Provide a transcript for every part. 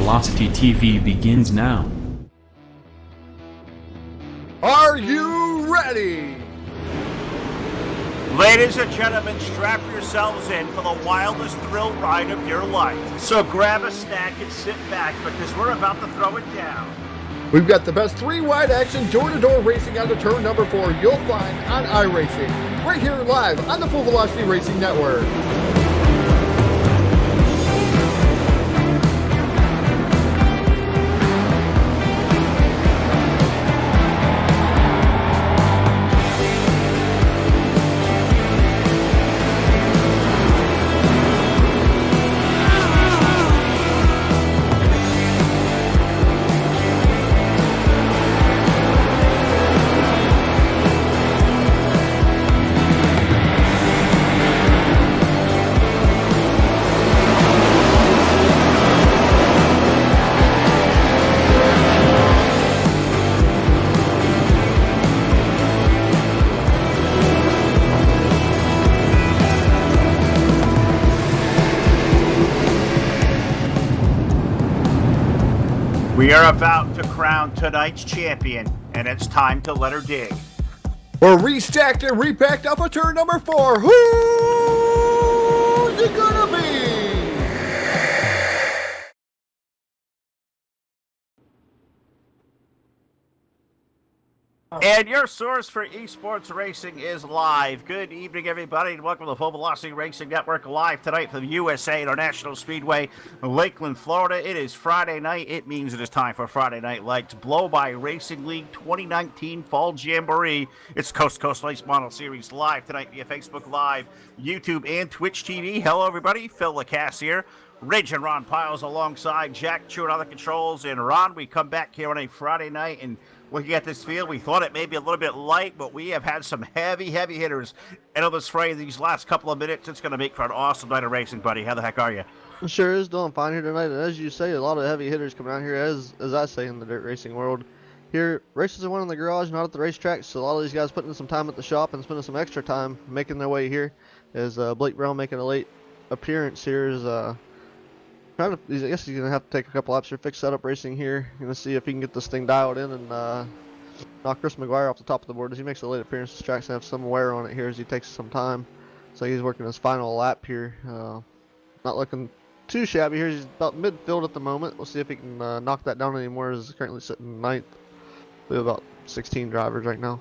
Velocity TV begins now. Are you ready? Ladies and gentlemen, strap yourselves in for the wildest thrill ride of your life. So grab a snack and sit back because we're about to throw it down. We've got the best three-wide action door-to-door racing on the turn number 4 you'll find on iRacing, right here live on the Full Velocity Racing Network. We are about to crown tonight's champion, and it's time to let her dig. We're restacked and repacked off of turn number 4. Who's it gonna be? And your source for esports racing is live. Good evening, everybody, and welcome to the Full Velocity Racing Network live tonight from the USA International Speedway, Lakeland, Florida. It is Friday night. It means it is time for Friday Night Lights Blowbye Racing League 2019 Fall Jamboree. It's Coast to Coast Race Model Series live tonight via Facebook Live, YouTube, and Twitch TV. Hello, everybody. Phil Lacasse here. Ridge and Ron Piles alongside Jack Chewin on the controls. And Ron, we come back here on a Friday night and looking at this field, we thought it may be a little bit light, but we have had some heavy hitters into this fray these last couple of minutes. It's going to make for an awesome night of racing, buddy. How the heck are you? It sure is doing fine here tonight, and as you say, a lot of heavy hitters coming out here, as I say in the dirt racing world. Here, races are won in the garage, not at the racetrack, so a lot of these guys putting in some time at the shop and spending some extra time making their way here. As Blake Brown making a late appearance here is I guess he's gonna have to take a couple laps here, fix setup racing here. Gonna see if he can get this thing dialed in and knock Chris McGuire off the top of the board as he makes a late appearance. The track's gonna have some wear on it here as he takes some time. So he's working his final lap here. Not looking too shabby here. He's about midfield at the moment. We'll see if he can knock that down anymore. He's currently sitting 9th. We have about 16 drivers right now.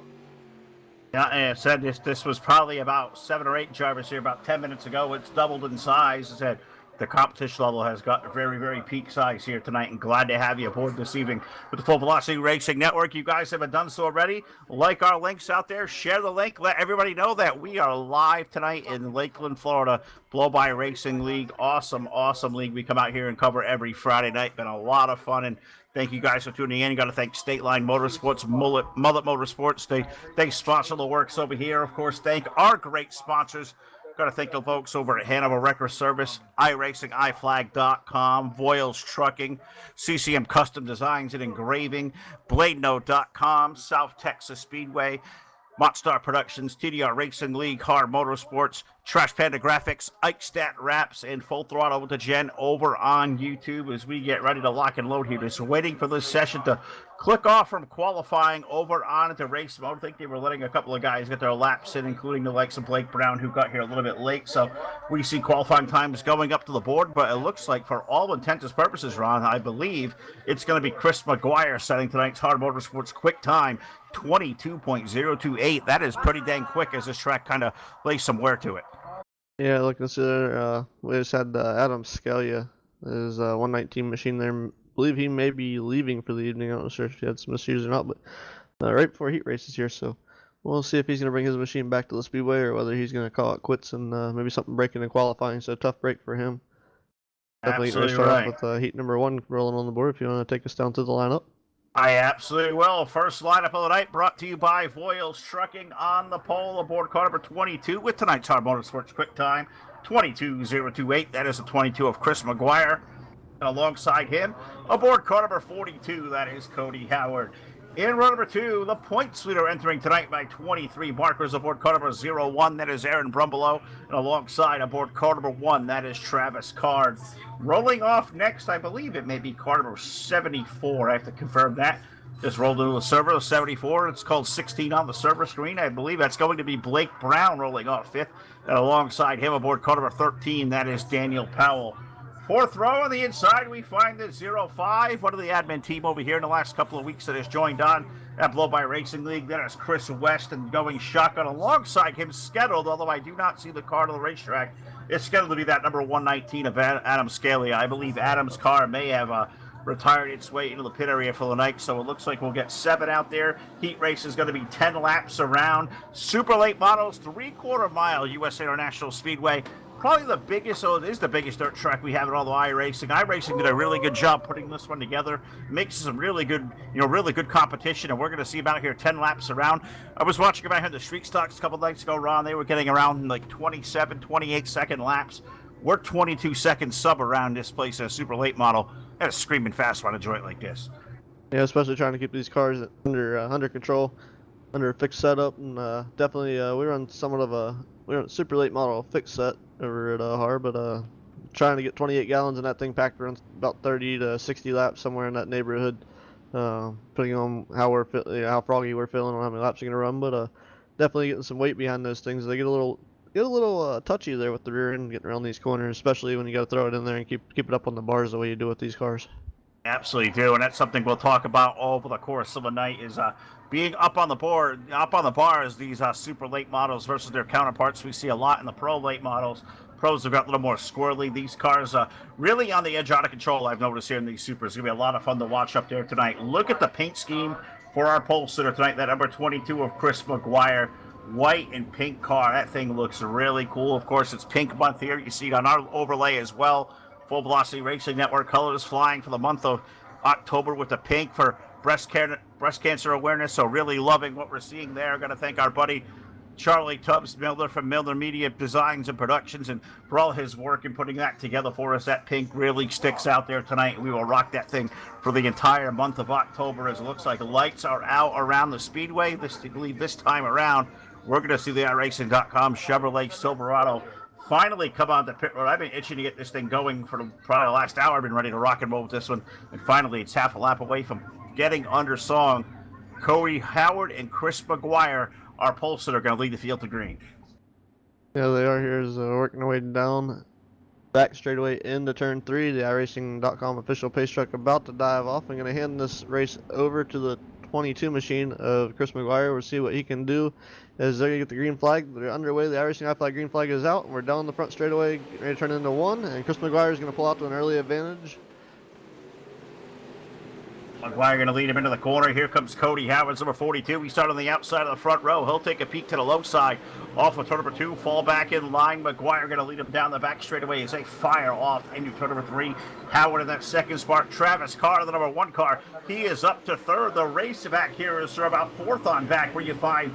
Yeah, and I said this was probably about 7 or 8 drivers here about 10 minutes ago. It's doubled in size. I said the competition level has got very, very peak size here tonight, and glad to have you aboard this evening with the Full Velocity Racing Network. You guys haven't done so already. Like our links out there, share the link, let everybody know that we are live tonight in Lakeland, Florida, Blowbye Racing League. Awesome league. We come out here and cover every Friday night. Been a lot of fun, and thank you guys for tuning in. You got to thank State Line Motorsports, Mullet Motorsports. They sponsor the works over here. Of course, thank our great sponsors. Got to thank the folks over at Hanover Record Service, iRacing, iFlag.com, Voiles Trucking, CCM Custom Designs and Engraving, BladeNote.com, South Texas Speedway, Montstar Productions, TDR Racing League, Hard Motorsports, Trash Panda Graphics, Eichstadt Wraps, and Full Throttle with the Gen over on YouTube as we get ready to lock and load here. Just waiting for this session to click off from qualifying over on into race mode. I think they were letting a couple of guys get their laps in, including the likes of Blake Brown, who got here a little bit late. So we see qualifying times going up to the board, but it looks like for all intents and purposes, Ron, I believe it's going to be Chris McGuire setting tonight's Hard Motorsports quick time, 22.028. That is pretty dang quick as this track kind of lays some wear to it. Yeah, look, this is, we just had Adam Scalia, his 119 machine there. I believe he may be leaving for the evening. I'm not sure if he had some issues or not, but right before heat races here, so we'll see if he's going to bring his machine back to the speedway or whether he's going to call it quits and maybe something breaking in qualifying. So tough break for him. Definitely Absolutely start right. off with heat number 1 rolling on the board if you want to take us down to the lineup. I absolutely will. First lineup of the night brought to you by Voiles Trucking on the pole aboard car number 22 with tonight's Hard Motorsports quick time, 22.028. That is a 22 of Chris McGuire. And alongside him, aboard car number 42, that is Cody Howard. In row number 2, the points leader entering tonight by 23 markers aboard car number 01. That is Aaron Brumbelow. And alongside aboard car number 1, that is Travis Card. Rolling off next, I believe it may be car number 74. I have to confirm that. Just rolled into the server, the 74. It's called 16 on the server screen. I believe that's going to be Blake Brown rolling off 5th. And alongside him aboard car number 13, that is Daniel Powell. 4th row on the inside, we find the 05, one of the admin team over here in the last couple of weeks that has joined on at Blowbye Racing League. That is Chris West, and going shotgun alongside him, scheduled, although I do not see the car to the racetrack. It's scheduled to be that number 119 of Adam Scalia. I believe Adam's car may have retired its way into the pit area for the night, so it looks like we'll get 7 out there. Heat race is going to be 10 laps around. Super late models, 3/4 mile USA International Speedway. Probably the biggest, so it is the biggest dirt track we have in all the iRacing. iRacing did a really good job putting this one together. Makes some really good, really good competition, and we're going to see about here 10 laps around. I was watching about here the street stocks a couple nights ago, Ron. They were getting around like 27, 28-second laps. We're 22 seconds sub around this place in a super late model. That's screaming fast on a joint like this. Yeah, especially trying to keep these cars under control, under a fixed setup, and definitely we run somewhat of a super late model fixed set over at Har, but trying to get 28 gallons in that thing packed around about 30 to 60 laps somewhere in that neighborhood. Depending on how froggy we're feeling, on how many laps you're gonna run, but definitely getting some weight behind those things. They get a little touchy there with the rear end getting around these corners, especially when you got to throw it in there and keep it up on the bars the way you do with these cars. Absolutely do, and that's something we'll talk about over the course of the night. Is being up on the bars, these super late models versus their counterparts. We see a lot in the pro late models. Pros have got a little more squirrely. These cars really on the edge, out of control. I've noticed here in these supers. It's gonna be a lot of fun to watch up there tonight. Look at the paint scheme for our pole sitter tonight. That number 22 of Chris McGuire. White and pink car. That thing looks really cool. Of course, it's pink month here. You see it on our overlay as well. Full Velocity Racing Network colors flying for the month of October with the pink for breast cancer awareness. So really loving what we're seeing there. Got to thank our buddy Charlie Tubbs Milner from Milner Media Designs and Productions, and for all his work in putting that together for us. That pink really sticks out there tonight. We will rock that thing for the entire month of October, as it looks like lights are out around the speedway. This time around, we're going to see the iRacing.com Chevrolet Silverado finally come on the pit road. I've been itching to get this thing going for probably the last hour. I've been ready to rock and roll with this one, and finally it's half a lap away from getting under song. Cody Howard and Chris McGuire, our pole sitter, are going to lead the field to green. Yeah, they are here, working their way down back straightaway into turn 3. The iRacing.com official pace truck about to dive off. I'm going to hand this race over to the 22 machine of Chris McGuire. We'll see what he can do as they're going to get the green flag. They're underway. The iRacing flag green flag is out, and we're down the front straightaway, getting ready to turn into 1, and Chris McGuire is going to pull out to an early advantage. McGuire going to lead him into the corner. Here comes Cody Howard, number 42. He started on the outside of the front row. He'll take a peek to the low side. Off of turn number 2, fall back in line. McGuire going to lead him down the back straightaway as they fire off into turn number 3. Howard in that second spot. Travis Carr, the number 1 car. He is up to 3rd. The race back here is about 4th on back, where you find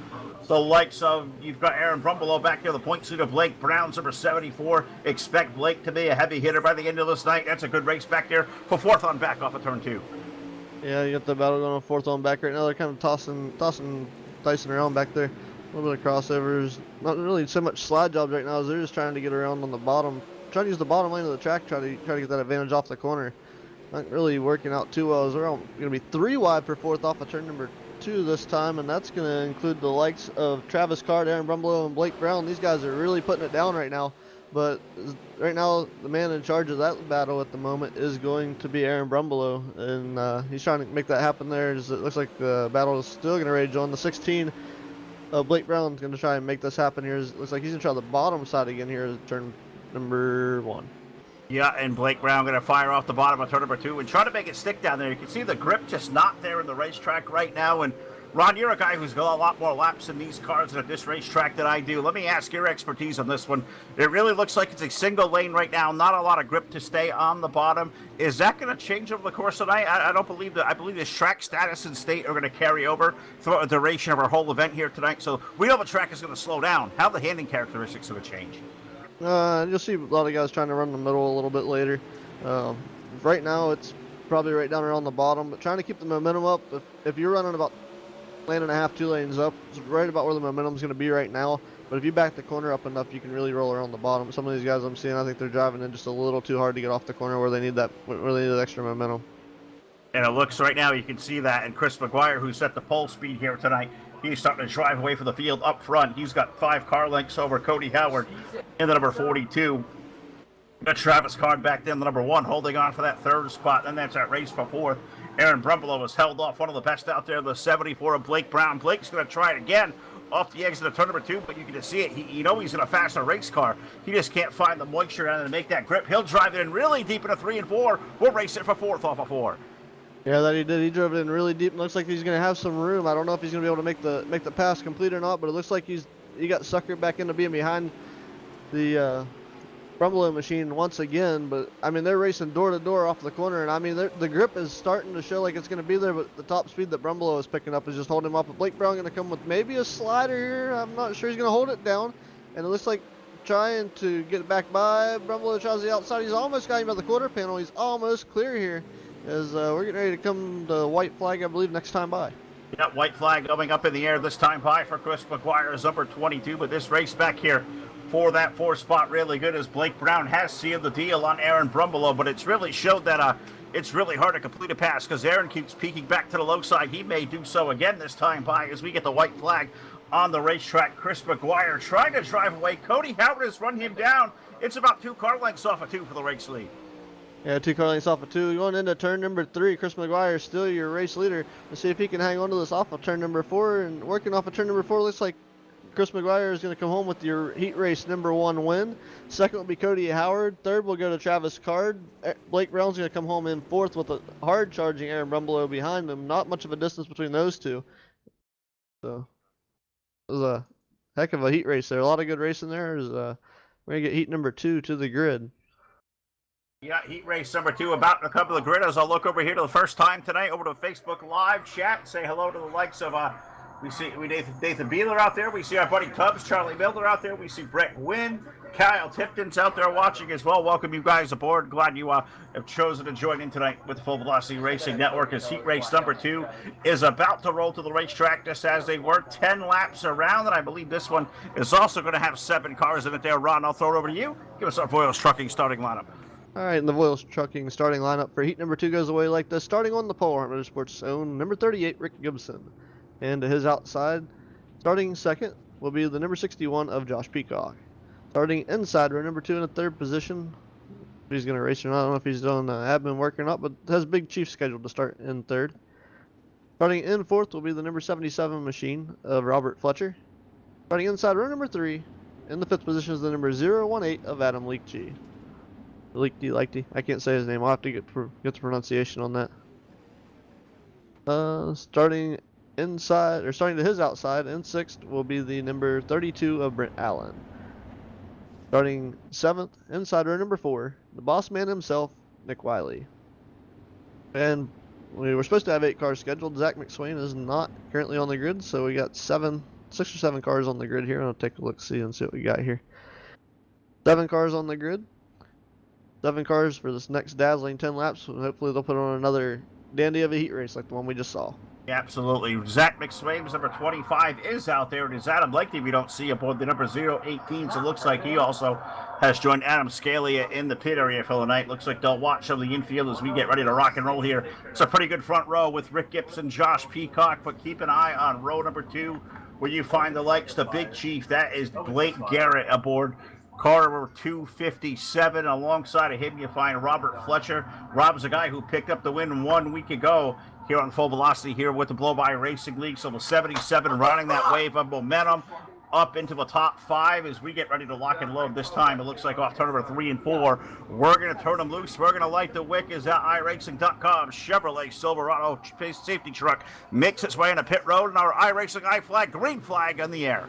the likes of, you've got Aaron Brumbelow back there, the point suit of Blake Brown's number 74. Expect Blake to be a heavy hitter by the end of this night. That's a good race back there for 4th on back off of turn 2. Yeah, you got the battle going on 4th on back right now. They're kind of dicing around back there. A little bit of crossovers. Not really so much slide jobs right now, as they're just trying to get around on the bottom. Trying to use the bottom lane of the track, try to get that advantage off the corner. Not really working out too well, as they're going to be 3 wide for 4th off of turn number 2 this time, and that's going to include the likes of Travis Card, Aaron Brumbelow, and Blake Brown. These guys are really putting it down right now. But right now, the man in charge of that battle at the moment is going to be Aaron Brumbelow, and he's trying to make that happen there. It looks like the battle is still going to rage on. The 16, Blake Brown's going to try and make this happen here. It looks like he's going to try the bottom side again here, turn number 1. Yeah, and Blake Brown going to fire off the bottom of turn number 2 and try to make it stick down there. You can see the grip just not there in the racetrack right now, and Ron, you're a guy who's got a lot more laps in these cars at this racetrack than I do. Let me ask your expertise on this one. It really looks like it's a single lane right now, not a lot of grip to stay on the bottom. Is that going to change over the course of the night? I don't believe that. I believe this track status and state are going to carry over throughout the duration of our whole event here tonight. So we know the track is going to slow down. How the handling characteristics going to change? You'll see a lot of guys trying to run the middle a little bit later. Right now, it's probably right down around the bottom, but trying to keep the momentum up. If you're running about lane and a half, 2 lanes up, it's right about where the momentum's going to be right now. But if you back the corner up enough, you can really roll around the bottom. Some of these guys I'm seeing, I think they're driving in just a little too hard to get off the corner where they need that extra momentum. And it looks right now, you can see that. And Chris McGuire, who set the pole speed here tonight, he's starting to drive away from the field up front. He's got 5 car lengths over Cody Howard in the number 42. Got Travis Card back then, the number 1, holding on for that 3rd spot. Then that's that race for 4th. Aaron Brumbelow was held off, one of the best out there, the 74 of Blake Brown. Blake's going to try it again off the exit of turn number 2, but you can just see it. He's in a faster race car. He just can't find the moisture and to make that grip. He'll drive it in really deep into 3 and 4. We'll race it for 4th off of 4. Yeah, that he did. He drove it in really deep. Looks like he's going to have some room. I don't know if he's going to be able to make the pass complete or not, but it looks like he got suckered back into being behind the Brumbelow machine once again. But I mean, they're racing door to door off the corner, and I mean, the grip is starting to show like it's going to be there, but the top speed that Brumbelow is picking up is just holding him up. But Blake Brown going to come with maybe a slider here. I'm not sure he's going to hold it down, and it looks like trying to get it back by Brumbelow tries the outside. He's almost got him by the quarter panel. He's almost clear here. As we're getting ready to come to white flag, I believe, next time by. Yeah, white flag going up in the air this time by for Chris McGuire is number 22, but this race back here for that 4th spot really good as Blake Brown has sealed the deal on Aaron Brumbelow, but it's really showed that it's really hard to complete a pass because Aaron keeps peeking back to the low side. He may do so again this time by as we get the white flag on the racetrack. Chris McGuire trying to drive away. Cody Howard has run him down. It's about 2 car lengths off of 2 for the race lead. Yeah, 2 car lengths off of 2. Going into turn number 3, Chris McGuire is still your race leader. Let's see if he can hang on to this off of turn number 4. And working off of turn number 4, looks like Chris McGuire is going to come home with your heat race number 1 win. 2nd will be Cody Howard. 3rd will go to Travis Card. Blake Brown's going to come home in 4th with a hard charging Aaron Brumbelow behind him. Not much of a distance between those two. So it was a heck of a heat race there. A lot of good racing there. We're going to get heat number 2 to the grid. Yeah, heat race number 2 about to come to the grid as I'll look over here to the first time tonight over to Facebook Live chat. Say hello to the likes of we see Nathan Beeler out there. We see our buddy Tubbs, Charlie Miller out there. We see Brett Gwynn, Kyle Tipton's out there watching as well. Welcome you guys aboard. Glad you have chosen to join in tonight with the Full Velocity Racing Network as heat race number 2 is about to roll to the racetrack just as they work 10 laps around. And I believe this one is also going to have 7 cars in it there. Ron, I'll throw it over to you. Give us our Voiles Trucking starting lineup. All right, and the Voiles Trucking starting lineup for heat number 2 goes away like this. Starting on the pole, Art Motorsports' own number 38, Rick Gibson. And to his outside, starting 2nd, will be the number 61 of Josh Peacock. Starting inside, row number 2 in the 3rd position. If he's going to race or not, I don't know if he's doing admin work or not, but has Big Chief scheduled to start in 3rd. Starting in 4th will be the number 77 machine of Robert Fletcher. Starting inside, row number 3, in the 5th position is the number 018 of Adam Leakgee. Leakgee. I can't say his name. I'll have to get the pronunciation on that. Starting to his outside, in 6th will be the number 32 of Brent Allen. Starting 7th, inside row number 4, the boss man himself, Nick Wiley. And we were supposed to have 8 cars scheduled. Zach McSwain is not currently on the grid, so we got 6 or 7 cars on the grid here. I'll take a look, see what we got here. 7 cars on the grid. 7 cars for this next dazzling 10 laps. Hopefully they'll put on another dandy of a heat race like the one we just saw. Yeah, absolutely. Zach McSwain's number 25 is out there. It is Adam Leakgee we don't see aboard the number 018. So it looks like he also has joined Adam Scalia in the pit area for the night. Looks like they'll watch some of the infield as we get ready to rock and roll here. It's a pretty good front row with Rick Gibson, Josh Peacock, but keep an eye on row number 2 where you find the likes of Big Chief. That is Blake Garrett aboard car number 257. Alongside of him, you find Robert Fletcher. Rob's a guy who picked up the win 1 week ago here on Full Velocity here with the Blowbye Racing League. So the 77 running that wave of momentum up into the top 5 as we get ready to lock and load this time. It looks like off turn number 3 and 4. We're going to turn them loose. We're going to light the wick as that iRacing.com Chevrolet Silverado safety truck makes its way into pit road, and our iRacing I-flag, green flag in the air.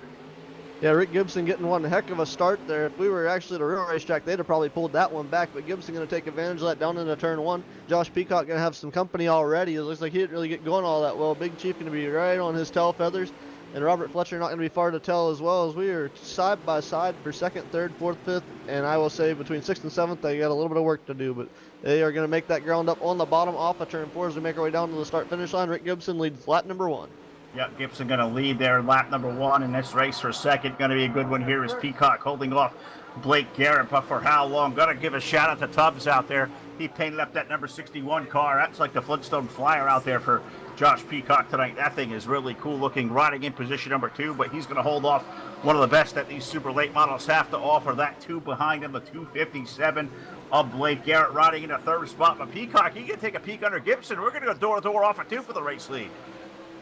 Yeah, Rick Gibson getting one heck of a start there. If we were actually at a real racetrack, they'd have probably pulled that one back, but Gibson going to take advantage of that down into turn 1. Josh Peacock going to have some company already. It looks like he didn't really get going all that well. Big Chief going to be right on his tail feathers. and Robert Fletcher not going to be far to tell as well, as we are side by side for second, third, fourth, fifth, and I will say between sixth and seventh they got a little bit of work to do, but they are going to make that ground up on the bottom off of turn 4 as we make our way down to the start finish line. Rick Gibson leads lap number 1. Yep, Gibson going to lead there in lap number 1 in this race for second. Going to be a good one here is Peacock holding off Blake Garrett, but for how long? Got to give a shout out to Tubbs out there. He painted up that number 61 car. That's like the Flintstone Flyer out there for Josh Peacock tonight. That thing is really cool looking, riding in position number 2, but he's going to hold off one of the best that these super late models have to offer. That 2 behind him, the 257 of Blake Garrett riding in a third spot. But Peacock, he can take a peek under Gibson. We're going to go door to door off at 2 for the race lead.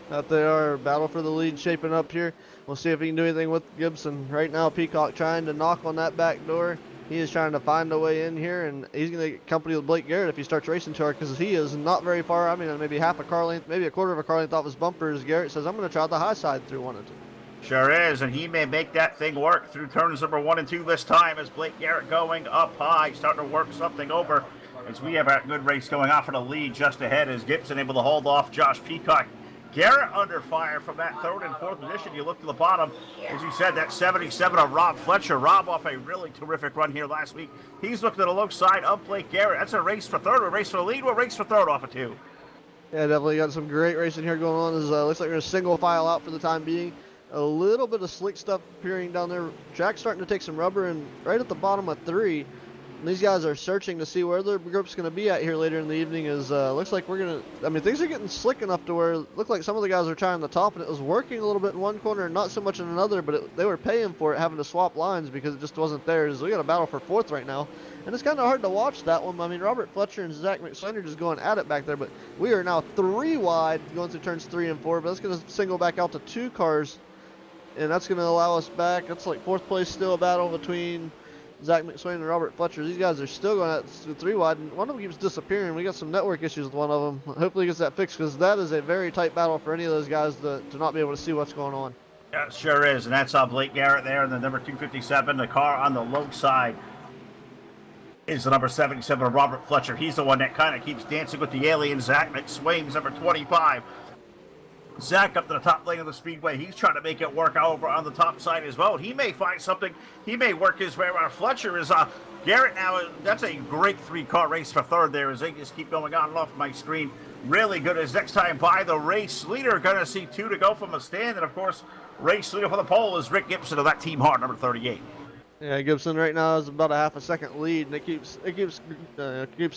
Out they are, battle for the lead shaping up here. We'll see if he can do anything with Gibson. Right now, Peacock trying to knock on that back door. He is trying to find a way in here, and he's going to get company with Blake Garrett if he starts racing to her, because he is not very far. I mean, maybe half a car length, maybe a quarter of a car length off his bumper, as Garrett says, I'm going to try the high side through 1 and 2. Sure is, and he may make that thing work through turns number 1 and 2 this time, as Blake Garrett going up high, starting to work something over, as we have a good race going off for the lead just ahead, as Gibson able to hold off Josh Peacock. Garrett under fire from that 3rd and 4th position. You look to the bottom, as you said, that 77 of Rob Fletcher. Rob off a really terrific run here last week. He's looking at the low side of Blake Garrett. That's a race for 3rd. A race for the lead. We'll race for 3rd off of 2. Yeah, definitely got some great racing here going on. Looks like we're going to single file out for the time being. A little bit of slick stuff appearing down there. Jack's starting to take some rubber, and right at the bottom of 3, and these guys are searching to see where their group's going to be at here later in the evening. Looks like we're going to, I mean, things are getting slick enough to where it looked like some of the guys were trying the top, and it was working a little bit in one corner and not so much in another, but they were paying for it, having to swap lines because it just wasn't theirs. We got a battle for 4th right now, and it's kind of hard to watch that one. I mean, Robert Fletcher and Zach McSwain are just going at it back there, but we are now 3 wide going through turns 3 and 4, but that's going to single back out to 2 cars, and that's going to allow us back. That's like 4th place, still a battle between Zach McSwain and Robert Fletcher. These guys are still going at 3 wide, and one of them keeps disappearing. We got some network issues with one of them. Hopefully he gets that fixed, because that is a very tight battle for any of those guys to not be able to see what's going on. Yeah, it sure is, and that's Blake Garrett there, and the number 257, the car on the low side is the number 77 of Robert Fletcher. He's the one that kind of keeps dancing with the alien. Zach McSwain's number 25. Zach up to the top lane of the speedway. He's trying to make it work over on the top side as well. He may find something. He may work his way around. Fletcher is Garrett now. That's a great 3-car race for 3rd there as they just keep going on and off my screen. Really good. As next time by the race leader, going to see 2 to go from the stand. And of course, race leader for the pole is Rick Gibson of that Team Hart, number 38. Yeah, Gibson right now is about a half a second lead, and it keeps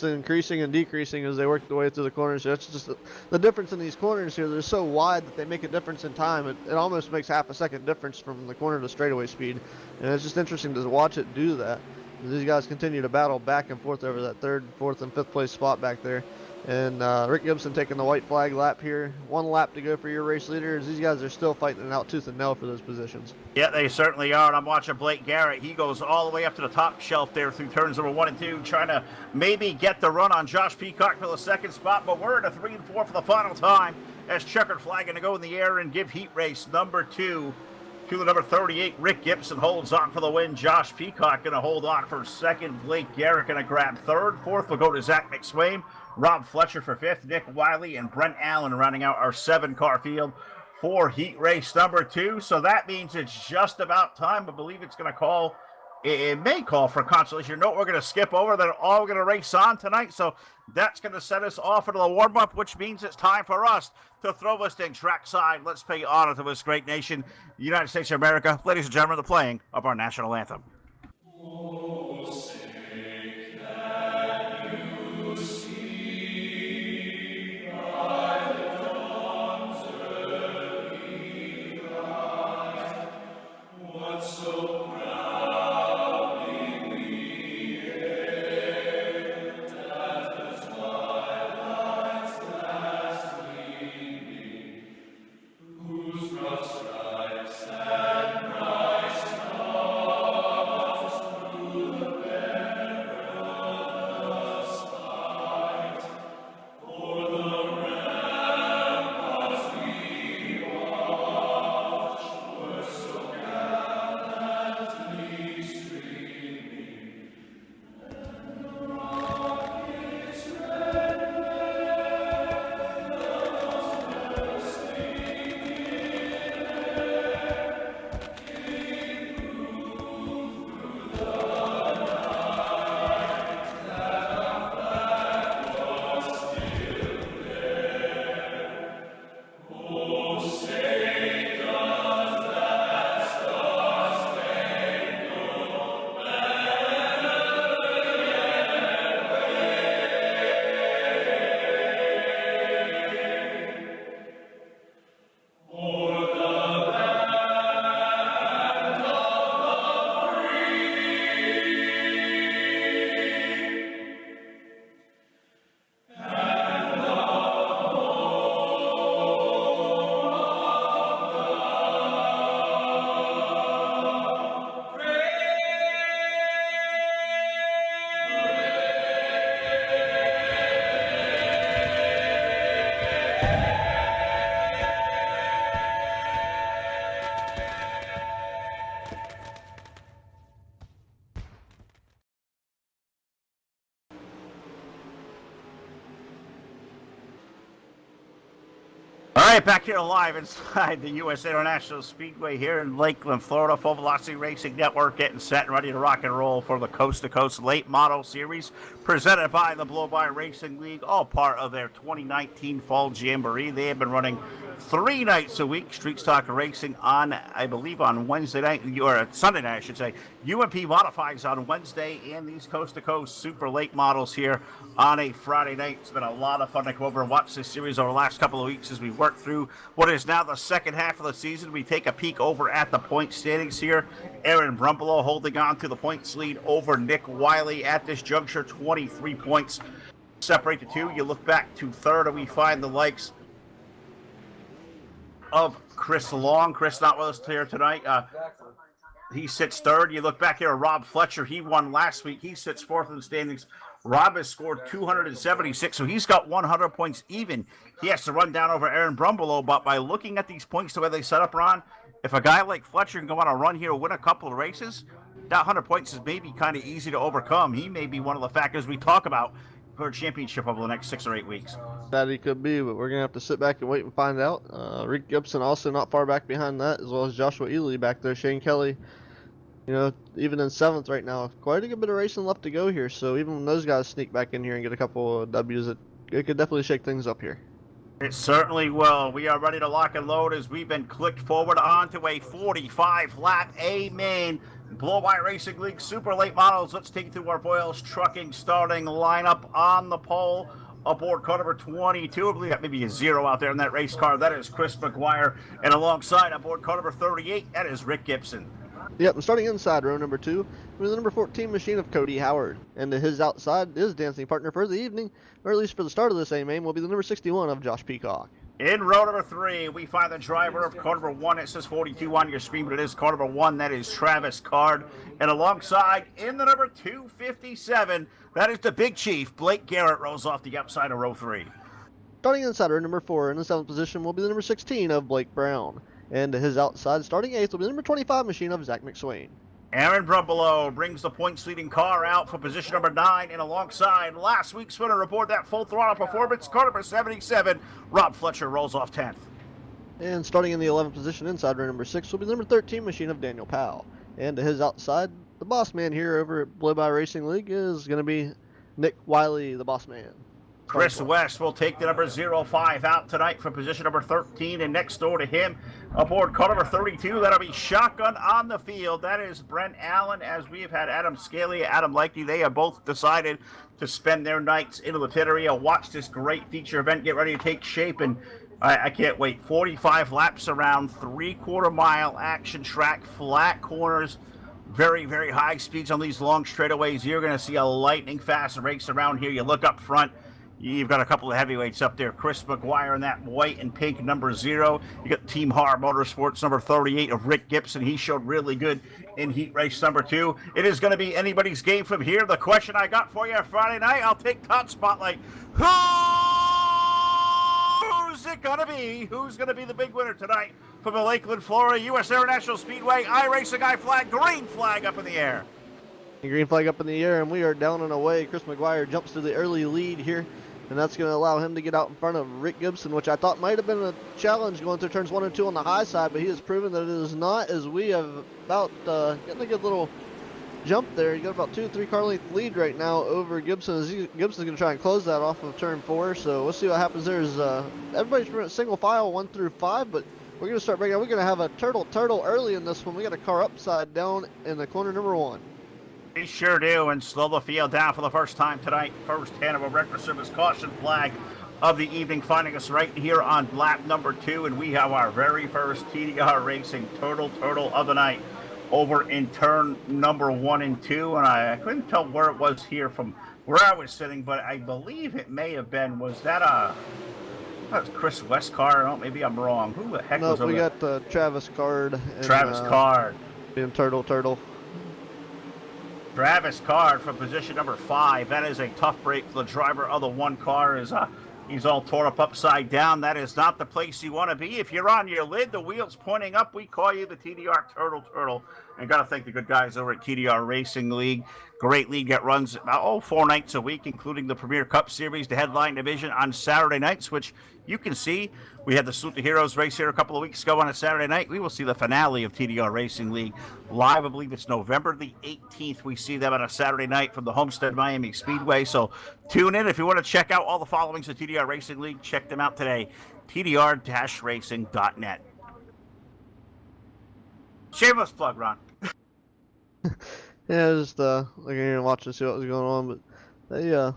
increasing and decreasing as they work their way through the corners. So that's just the difference in these corners here. They're so wide that they make a difference in time. It almost makes half a second difference from the corner to straightaway speed, and it's just interesting to watch it do that. These guys continue to battle back and forth over that 3rd, 4th, and 5th place spot back there. And Rick Gibson taking the white flag lap here. 1 lap to go for your race leaders. These guys are still fighting it out tooth and nail for those positions. Yeah, they certainly are. And I'm watching Blake Garrett. He goes all the way up to the top shelf there through turns number 1 and 2, trying to maybe get the run on Josh Peacock for the 2nd spot. But we're in a 3 and 4 for the final time, as checkered flag going to go in the air and give heat race number 2 to the number 38. Rick Gibson holds on for the win. Josh Peacock going to hold on for 2nd. Blake Garrett going to grab 3rd. 4th will go to Zach McSwain. Rob Fletcher for 5th, Nick Wiley and Brent Allen rounding out our 7-car field for heat race number 2. So that means it's just about time. I believe it's going to call, it may call for consolation. No, we're going to skip over. They're all going to race on tonight. So that's going to set us off into the warm-up, which means it's time for us to throw this thing trackside. Let's pay honor to this great nation, the United States of America. Ladies and gentlemen, the playing of our national anthem. Right, back here live inside the U.S. International Speedway here in Lakeland, Florida. Full Velocity Racing Network getting set and ready to rock and roll for the Coast to Coast Late Model Series presented by the Blowbye Racing League, all part of their 2019 Fall Jamboree. They have been running 3 nights a week, Street Stock Racing on, I believe, on Wednesday night, or Sunday night, I should say. UMP Modifies on Wednesday, and these Coast to Coast Super Late Models here on a Friday night. It's been a lot of fun to come over and watch this series over the last couple of weeks as we work through what is now the second half of the season. We take a peek over at the point standings here. Aaron Brumbelow holding on to the points lead over Nick Wiley at this juncture, 23 points separate the two. You look back to third, and we find the likes of Chris Long. Chris not with us here tonight. He sits third. You look back here at Rob Fletcher. He won last week. He sits fourth in the standings. Rob has scored 276, so he's got 100 points even. He has to run down over Aaron Brumbelow, but by looking at these points the way they set up, Ron, if a guy like Fletcher can go on a run here, win a couple of races, that 100 points is maybe kind of easy to overcome. He may be one of the factors we talk about for a championship over the next 6 or 8 weeks. That he could be, but we're going to have to sit back and wait and find out. Rick Gibson also not far back behind that, as well as Joshua Ely back there. Shane Kelly, even in 7th right now. Quite a good bit of racing left to go here, so even when those guys sneak back in here and get a couple of W's, it could definitely shake things up here. It certainly will. We are ready to lock and load as we've been clicked forward onto a 45-lap A main Blowbye Racing League Super Late Models. Let's take you through our Boyles Trucking starting lineup on the pole. Aboard car number 22, I believe that may be a 0 out there in that race car. That is Chris McGuire. And alongside aboard car number 38, that is Rick Gibson. Yep, and starting inside row number 2, with the number 14 machine of Cody Howard. And to his outside, his dancing partner for the evening, or at least for the start of this A-main, will be the number 61 of Josh Peacock. In row number 3, we find the driver of car number 1. It says 42 on your screen, but it is car number 1. That is Travis Card. And alongside, in the number 257, that is the Big Chief. Blake Garrett rolls off the outside of row 3. Starting inside row number 4, in the 7th position, will be the number 16 of Blake Brown. And to his outside, starting 8th, will be the number 25 machine of Zach McSwain. Aaron Brumbelow brings the points-leading car out for position number 9, and alongside last week's winner aboard that full throttle performance, car number 77, Rob Fletcher rolls off 10th. And starting in the 11th position inside row number 6 will be the number 13 machine of Daniel Powell. And to his outside, the boss man here over at Blowbye Racing League is going to be Nick Wiley, the boss man. Chris West will take the number 05 out tonight for position number 13, and next door to him, aboard car number 32, that'll be shotgun on the field. That is Brent Allen, as we have had Adam Scalia, Adam Likely. They have both decided to spend their nights in the Latiteria, watch this great feature event get ready to take shape, and I can't wait. 45 laps around, 3/4 mile action track, flat corners, very, very high speeds on these long straightaways. You're going to see a lightning fast race around here. You look up front, you've got a couple of heavyweights up there. Chris McGuire in that white and pink number 0. You got Team Har Motorsports number 38 of Rick Gibson. He showed really good in heat race number 2. It is going to be anybody's game from here. The question I got for you Friday night, I'll take top spotlight. Who's it going to be? Who's going to be the big winner tonight from the Lakeland, Florida U.S. International Speedway iRacing flag, green flag up in the air. Green flag up in the air, and we are down and away. Chris McGuire jumps to the early lead here, and that's going to allow him to get out in front of Rick Gibson, which I thought might have been a challenge going through turns 1 and 2 on the high side, but he has proven that it is not, as we have about getting a good little jump there. You got about 2 or 3 car length lead right now over Gibson. Gibson's going to try and close that off of turn 4, so we'll see what happens there. Everybody's running single file 1 through 5, but we're going to start breaking out. We're going to have a turtle early in this one. We got a car upside down in the corner number 1. We sure do, and slow the field down for the first time tonight. First hand of a record service caution flag of the evening, finding us right here on lap number 2, and we have our very first TDR Racing turtle of the night over in turn number 1 and 2, and I couldn't tell where it was here from where I was sitting, but I believe it may have been, was that was Chris West car? No, maybe I'm wrong. Who the heck was over there? We got Travis Card. Travis Card. And Turtle. Travis Card from position number 5. That is a tough break for the driver of the 1 car. He's all torn up upside down. That is not the place you want to be. If you're on your lid, the wheels pointing up, we call you the TDR Turtle. And got to thank the good guys over at TDR Racing League. Great league that runs 4 nights a week, including the Premier Cup Series, the headline division on Saturday nights, which You can see we had the Salute the Heroes race here a couple of weeks ago on a Saturday night. We will see the finale of TDR Racing League live. I believe it's November the 18th. We see them on a Saturday night from the Homestead Miami Speedway. So tune in if you want to check out all the followings of TDR Racing League. Check them out today. TDR-racing.net. Shameless plug, Ron. Yeah, just looking here and watching to see what was going on, but they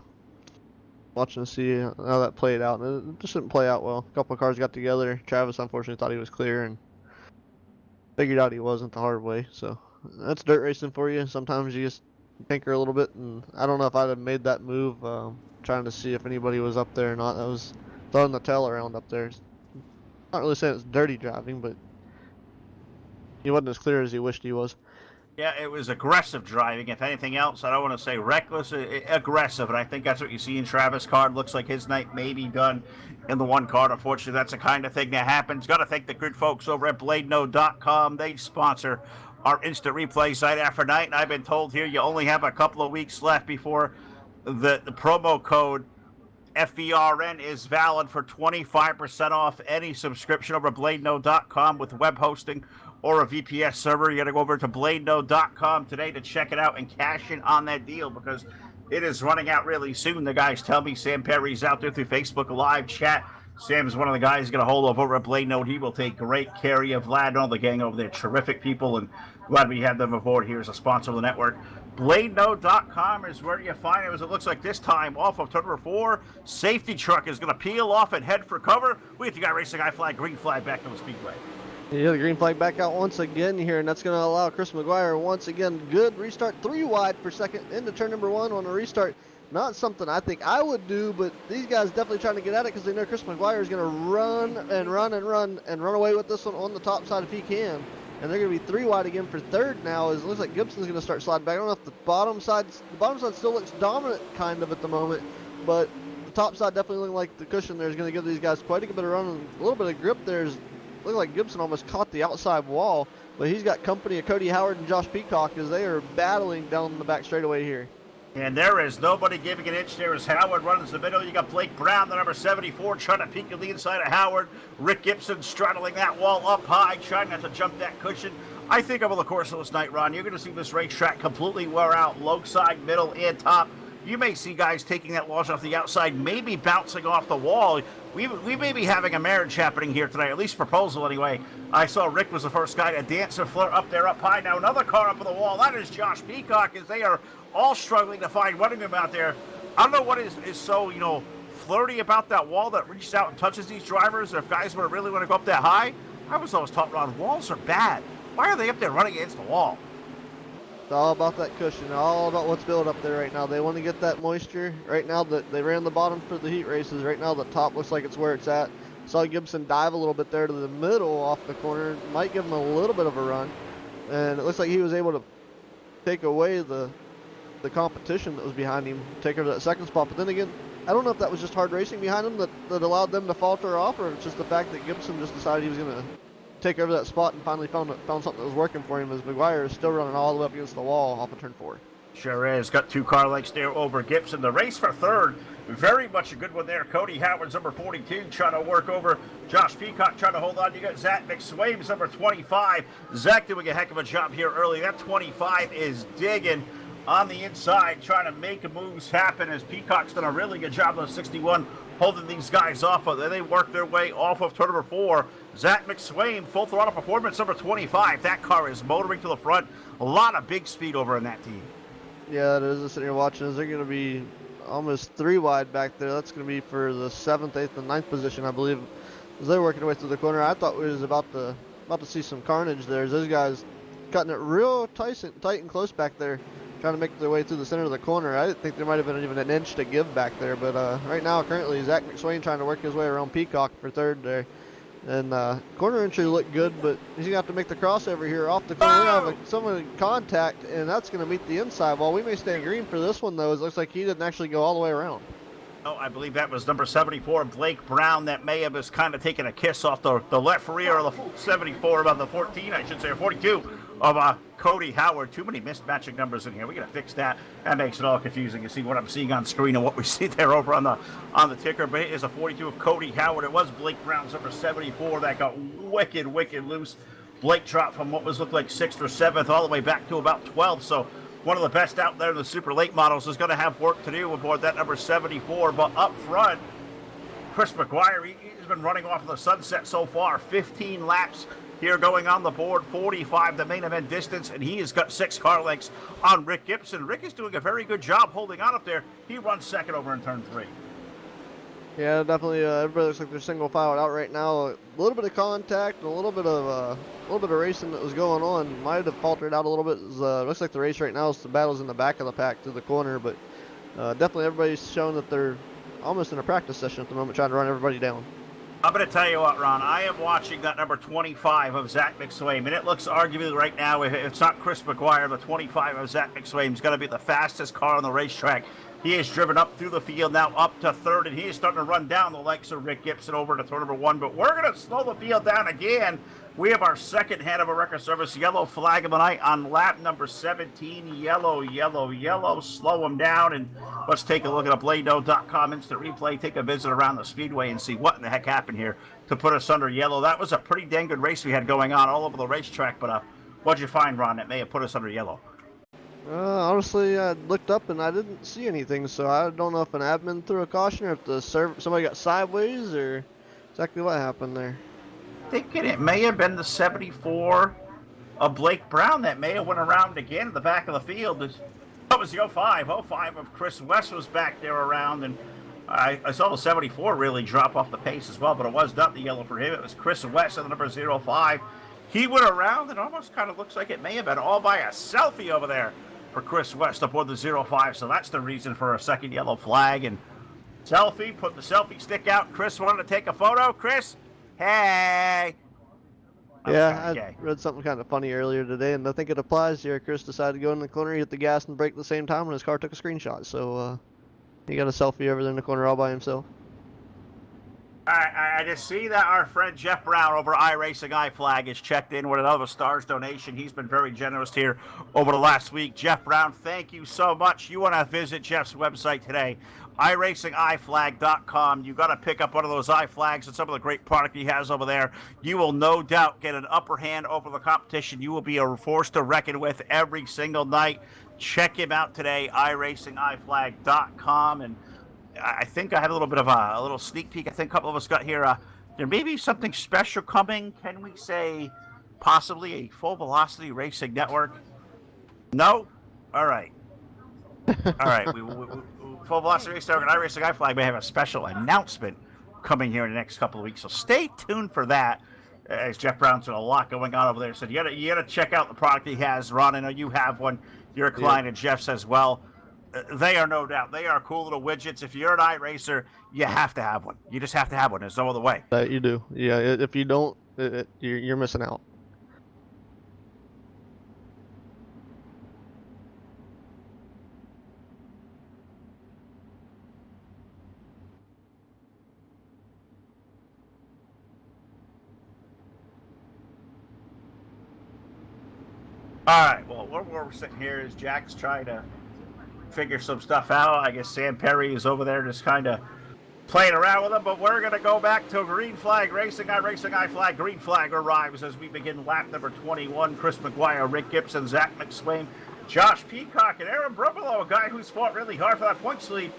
watching to see how that played out, and it just didn't play out well. A couple of cars got together. Travis unfortunately thought he was clear and figured out he wasn't the hard way. So that's dirt racing for you. Sometimes you just tinker a little bit, and I don't know if I'd have made that move, trying to see if anybody was up there or not. That was throwing the tail around up there. Not really saying it's dirty driving, but he wasn't as clear as he wished he was. Yeah, it was aggressive driving. If anything else, I don't want to say reckless, aggressive. And I think that's what you see in Travis' car. It looks like his night may be done in the one car. Unfortunately, that's the kind of thing that happens. Got to thank the good folks over at BladeNode.com. They sponsor our instant replay site after night. And I've been told here you only have a couple of weeks left before the promo code FVRN is valid for 25% off any subscription over BladeNode.com with web hosting or a VPS server. You got to go over to BladeNode.com today to check it out and cash in on that deal because it is running out really soon. The guys tell me Sam Perry's out there through Facebook Live chat. Sam is one of the guys he's got a hold of over at Blade Node. He will take great care of Vlad and all the gang over there. Terrific people, and glad we have them aboard here as a sponsor of the network. BladeNode.com is where you find it. As it looks like this time off of turn number 4, safety truck is going to peel off and head for cover. We get the guy racing high flag, green flag back to the speedway. Yeah, the green flag back out once again here, and that's going to allow Chris McGuire once again. Good restart, 3 wide per second into turn number 1 on a restart. Not something I think I would do, but these guys definitely trying to get at it because they know Chris McGuire is going to run and run and run and run away with this one on the top side if he can. And they're going to be 3 wide again for third now. It looks like Gibson's going to start sliding back. I don't know if the bottom side still looks dominant kind of at the moment, but the top side definitely looking like the cushion there is going to give these guys quite a bit of run and a little bit of grip there. Looks like Gibson almost caught the outside wall, but he's got company of Cody Howard and Josh Peacock as they are battling down the back straightaway here. And there is nobody giving an inch there as Howard runs the middle. You got Blake Brown, the number 74, trying to peek at the inside of Howard. Rick Gibson straddling that wall up high, trying not to jump that cushion. I think over the course of this night, Ron, you're going to see this racetrack completely wear out, low side, middle, and top. You may see guys taking that launch off the outside, maybe bouncing off the wall. We may be having a marriage happening here tonight, at least proposal anyway. I saw Rick was the first guy to dance and flirt up there up high. Now another car up on the wall. That is Josh Peacock as they are all struggling to find running room out there. I don't know what is so, flirty about that wall that reaches out and touches these drivers. Or if guys really want to go up that high, I was always taught, Ron, walls are bad. Why are they up there running against the wall? It's all about that cushion, all about what's built up there right now. They want to get that moisture. Right now, they ran the bottom for the heat races. Right now, the top looks like it's where it's at. Saw Gibson dive a little bit there to the middle off the corner. Might give him a little bit of a run. And it looks like he was able to take away the competition that was behind him, take her to that second spot. But then again, I don't know if that was just hard racing behind him that allowed them to falter off, or it's just the fact that Gibson just decided he was going to take over that spot and finally found something that was working for him as McGuire is still running all the way up against the wall off of turn 4. Sure is. Got 2 car lengths there over Gibson. The race for third, very much a good one there. Cody Howard's number 42 trying to work over Josh Peacock, trying to hold on. You got Zach McSwaim's number 25. Zach doing a heck of a job here early. That 25 is digging on the inside, trying to make moves happen as Peacock's done a really good job on 61, holding these guys off. But then they work their way off of turn number 4. Zach McSwaim, full throttle performance, number 25. That car is motoring to the front. A lot of big speed over in that team. Yeah, it is. Sitting here watching, they're going to be almost 3 wide back there. That's going to be for the 7th, 8th, and 9th position, I believe, as they're working their way through the corner. I thought we was about to see some carnage there. As those guys cutting it real tight and close back there, trying to make their way through the center of the corner. I didn't think there might have been even an inch to give back there, but right now, currently, Zach McSwain trying to work his way around Peacock for third there. And corner entry looked good, but he's going to have to make the crossover here off the corner. We're going to have someone in contact, and that's going to meet the inside wall. We may stay green for this one, though. It looks like he didn't actually go all the way around. Oh, I believe that was number 74, Blake Brown. That may have kind of taken a kiss off the left rear of the 74, about the 14, I should say, or 42. of Cody Howard. Too many mismatching numbers in here. We got to fix that. That makes it all confusing. You see what I'm seeing on screen and what we see there over on the ticker. But it is a 42 of Cody Howard. It was Blake Brown's number 74 that got wicked loose. Blake dropped from what looked like 6th or 7th all the way back to about 12th. So one of the best out there in the super late models is going to have work to do aboard that number 74. But up front, Chris McGuire, he's been running off in the sunset so far. 15 laps here going on the board, 45 the main event distance, and he has got 6 car lengths on Rick Gibson. Rick is doing a very good job holding on up there. He runs second over in turn 3. Yeah, definitely. Everybody looks like they're single filed out right now. A little bit of contact, and a little bit of racing that was going on. Might have faltered out a little bit. Looks like the race right now is the battles in the back of the pack to the corner, but definitely everybody's showing that they're almost in a practice session at the moment, trying to run everybody down. I'm going to tell you what, Ron. I am watching that number 25 of Zach McSwain, and it looks arguably right now, if it's not Chris McGuire, the 25 of Zach McSwain is going to be the fastest car on the racetrack. He is driven up through the field, now up to 3rd, and he is starting to run down the likes of Rick Gibson over to turn number 1. But we're going to slow the field down again. We have our second head of a record service yellow flag of the night on lap number 17. Yellow. Slow him down, and let's take a look at a BladeNote.com instant replay. Take a visit around the speedway and see what in the heck happened here to put us under yellow. That was a pretty dang good race we had going on all over the racetrack. But what'd you find, Ron, that may have put us under yellow? Honestly, I looked up and I didn't see anything, so I don't know if an admin threw a caution or if somebody got sideways or exactly what happened there. Thinking it may have been the 74 of Blake Brown that may have went around again in the back of the field. That was the 05 of Chris West was back there around, and I saw the 74 really drop off the pace as well, but it was not the yellow for him. It was Chris West at the number 05. He went around and almost kind of looks like it may have been all by a selfie over there for Chris West aboard the 05, so that's the reason for a second yellow flag. And selfie, put the selfie stick out. Chris wanted to take a photo. Chris, hey. Yeah, I read something kind of funny earlier today, and I think it applies here. Chris decided to go in the corner, hit the gas and brake at the same time, and his car took a screenshot. So he got a selfie over there in the corner all by himself. I just see that our friend Jeff Brown over iRacing iFlag has checked in with another Stars donation. He's been very generous here over the last week. Jeff Brown, thank you so much. You want to visit Jeff's website today, iRacingIFlag.com. You got to pick up one of those iFlags and some of the great product he has over there. You will no doubt get an upper hand over the competition. You will be a force to reckon with every single night. Check him out today, iRacingIFlag.com. And I think I had a little bit of a little sneak peek. I think a couple of us got here. There may be something special coming. Can we say possibly a Full Velocity Racing Network? No? All right. All right. We Full Velocity Racing Network and iRacing iFlag may have a special announcement coming here in the next couple of weeks. So stay tuned for that. As Jeff Brown's got a lot going on over there. So you gotta check out the product he has. Ron, I know you have one. You're a client of Jeff's as well. They are no doubt. They are cool little widgets. If you're an iRacer, you have to have one. You just have to have one. There's no other way. That you do. Yeah, if you don't, you're missing out. All right. Well, where we're sitting here is Jack's trying to figure some stuff out. I guess Sam Perry is over there just kind of playing around with them, but we're going to go back to green flag racing. iRacing iFlag green flag arrives as we begin lap number 21. Chris McGuire, Rick Gibson, Zach McSwain, Josh Peacock, and Aaron Brumbelow, a guy who's fought really hard for that points lead